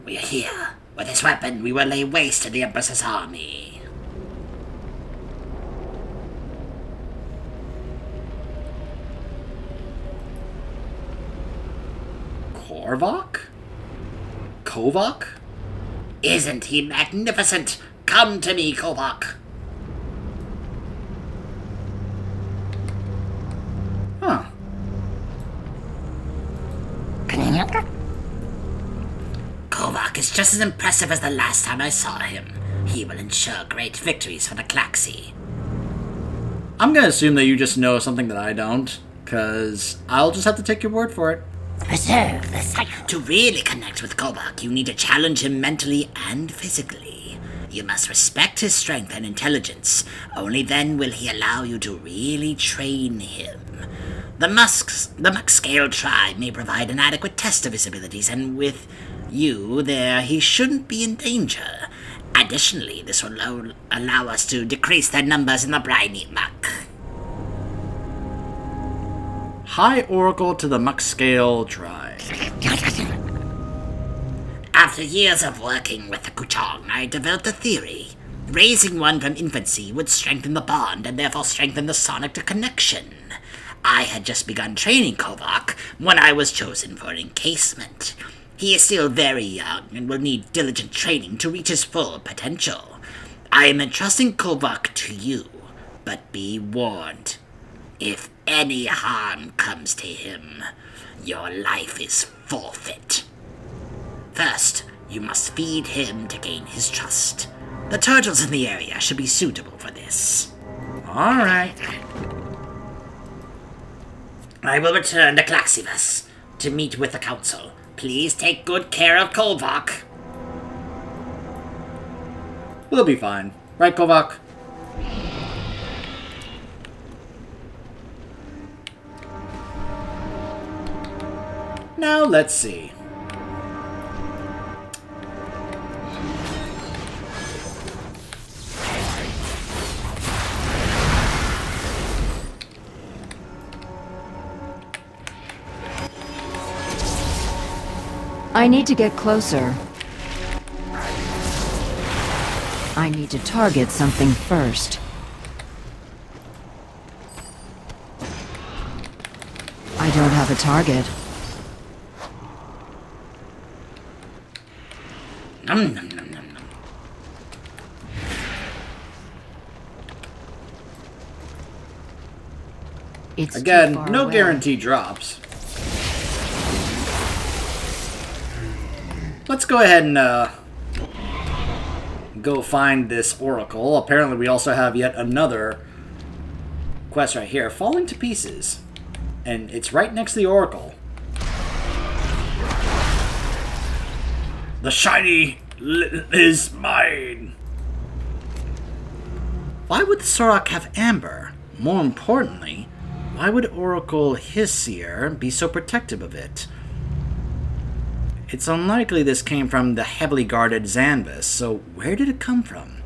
We are here. With this weapon, we will lay waste to the Empress's army. Korvac? Kovac? Isn't he magnificent? Come to me, Kovac. Huh. Kovac is just as impressive as the last time I saw him. He will ensure great victories for the Klaxi. I'm gonna assume that you just know something that I don't, because I'll just have to take your word for it. Preserve the cycle. To really connect with Kovac, you need to challenge him mentally and physically. You must respect his strength and intelligence. Only then will he allow you to really train him. The Muck-scale tribe may provide an adequate test of his abilities, and with you there, he shouldn't be in danger. Additionally, this will allow us to decrease their numbers in the briny muck. High Oracle to the Muck-scale tribe. After years of working with the Kuchong, I developed a theory. Raising one from infancy would strengthen the bond and therefore strengthen the sonic connection. I had just begun training Kovac when I was chosen for encasement. He is still very young and will need diligent training to reach his full potential. I am entrusting Kovac to you, but be warned. If any harm comes to him, your life is forfeit. First, you must feed him to gain his trust. The turtles in the area should be suitable for this. Alright. I will return to Klaxivus to meet with the council. Please take good care of Kovac. We'll be fine. Right, Kovac? Now, let's see. I need to get closer. I need to target something first. I don't have a target. Nom nom nom nom nom. It's too Again, far no away. guarantee drops. Let's go ahead and go find this oracle. Apparently we also have yet another quest right here. Falling to pieces. And it's right next to the oracle. The shiny is mine. Why would the Sorok have amber? More importantly, why would Oracle Hissier be so protective of it? It's unlikely this came from the heavily guarded Zanvis, so where did it come from?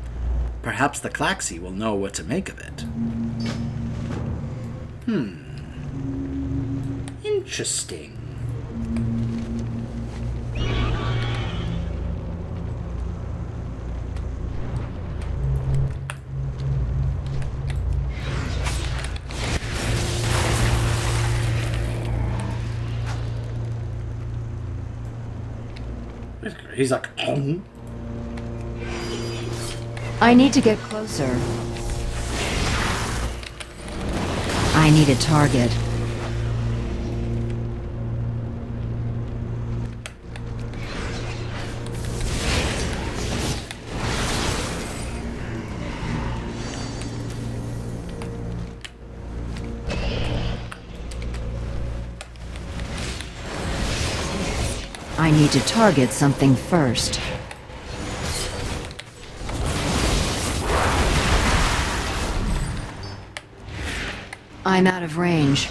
Perhaps the Klaxi will know what to make of it. Interesting. He's like, oh. I need to get closer. I need a target. I need to target something first. I'm out of range.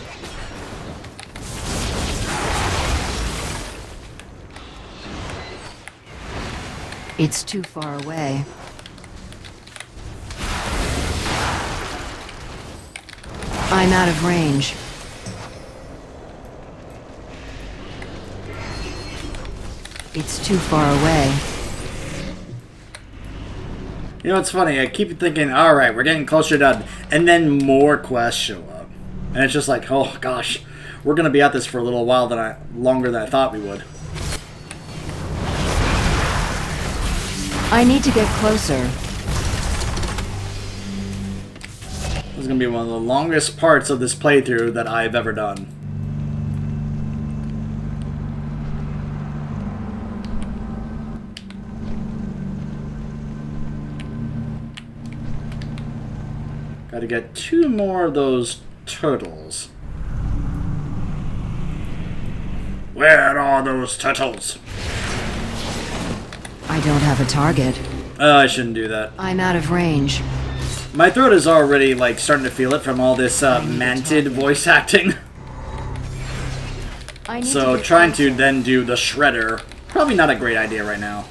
It's too far away. I'm out of range. It's too far away. You know, it's funny. I keep thinking, all right, we're getting closer to done, and then more quests show up, and it's just like, oh gosh, we're gonna be at this for a little while longer than I thought we would. I need to get closer. This is gonna be one of the longest parts of this playthrough that I've ever done. Gotta get 2 more of those turtles. Where are those turtles? I don't have a target. Oh, I shouldn't do that. I'm out of range. My throat is already, like, starting to feel it from all this manted voice acting. I need So get trying closer. to then do the shredder, probably not a great idea right now.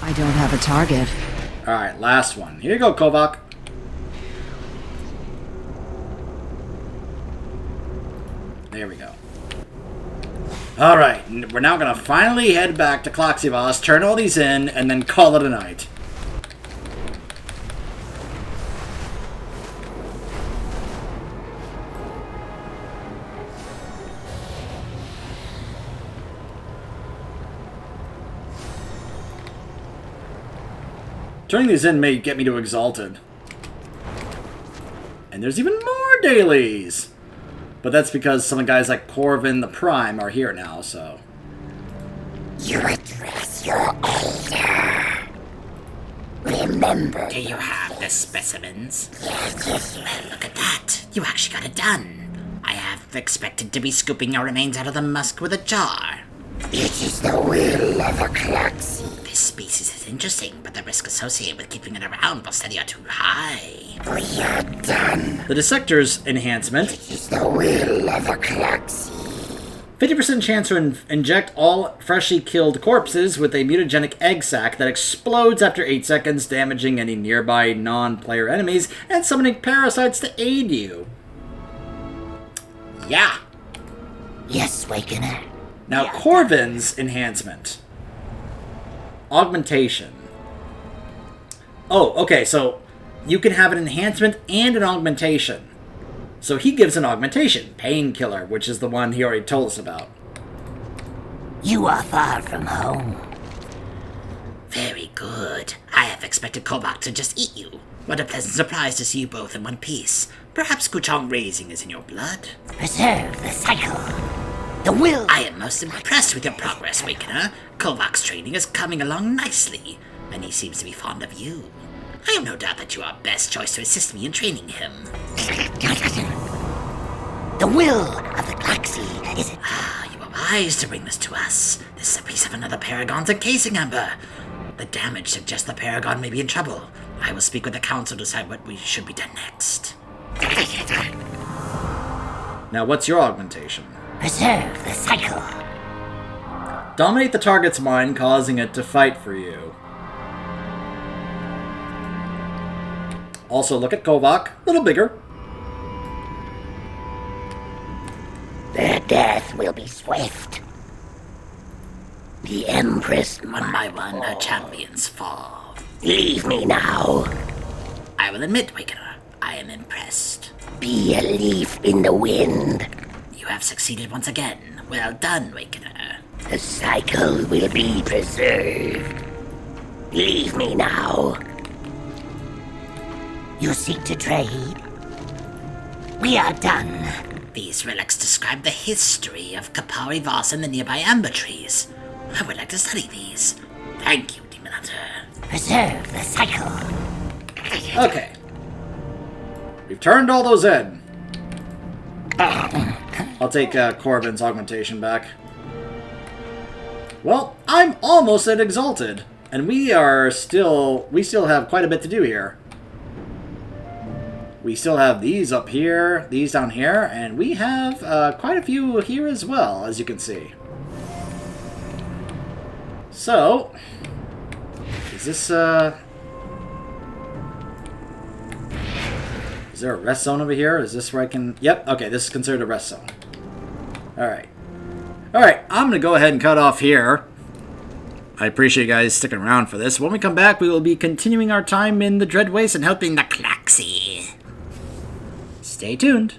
I don't have a target. Alright, last one. Here you go, Kovac. There we go. Alright, we're now going to finally head back to Klaxivas, turn all these in, and then call it a night. Turning these in may get me to Exalted. And there's even more dailies! But that's because some guys like Corvin the Prime are here now, so... You address your elder. Remember. Do you have the specimens? Yes. Well, look at that. You actually got it done. I have expected to be scooping your remains out of the musk with a jar. It is the will of a Klaxi. This species is interesting, but the risk associated with keeping it around will set you too high. We are done. The Dissector's enhancement. It is the will of the Klaxi. 50% chance to inject all freshly killed corpses with a mutagenic egg sac that explodes after 8 seconds, damaging any nearby non-player enemies and summoning parasites to aid you. Yeah. Yes, Wakener. Now, Corvin's enhancement. Augmentation. Oh, okay, so you can have an enhancement and an augmentation. So he gives an augmentation, Painkiller, which is the one he already told us about. You are far from home. Very good. I have expected Kobak to just eat you. What a pleasant surprise to see you both in one piece. Perhaps Kuchong raising is in your blood. Preserve the cycle. The will. I am most impressed with your progress, Wakener. Kobak's training is coming along nicely, and he seems to be fond of you. I have no doubt that you are best choice to assist me in training him. The will of the Klaxi is... You were wise to bring this to us. This is a piece of another Paragon's encasing amber. The damage suggests the Paragon may be in trouble. I will speak with the council to decide what we should be done next. Now, what's your augmentation? Preserve the cycle. Dominate the target's mind, causing it to fight for you. Also, look at Kobak. A little bigger. Their death will be swift. The Empress One by one, her champions fall. Leave me now. I will admit, Wakener, I am impressed. Be a leaf in the wind. You have succeeded once again. Well done, Wakener. The cycle will be preserved. Leave me now. You seek to trade? We are done. These relics describe the history of Kapari Voss and the nearby amber trees. I would like to study these. Thank you, Demon Hunter. Preserve the cycle. Okay. We've turned all those in. I'll take Corvin's augmentation back. Well, I'm almost at Exalted. And we still have quite a bit to do here. We still have these up here, these down here, and we have quite a few here as well, as you can see. So, is this, is there a rest zone over here? Is this where I can... Yep, okay, this is considered a rest zone. Alright. Alright, I'm going to go ahead and cut off here. I appreciate you guys sticking around for this. When we come back, we will be continuing our time in the Dread Waste and helping the Klaxi. Stay tuned.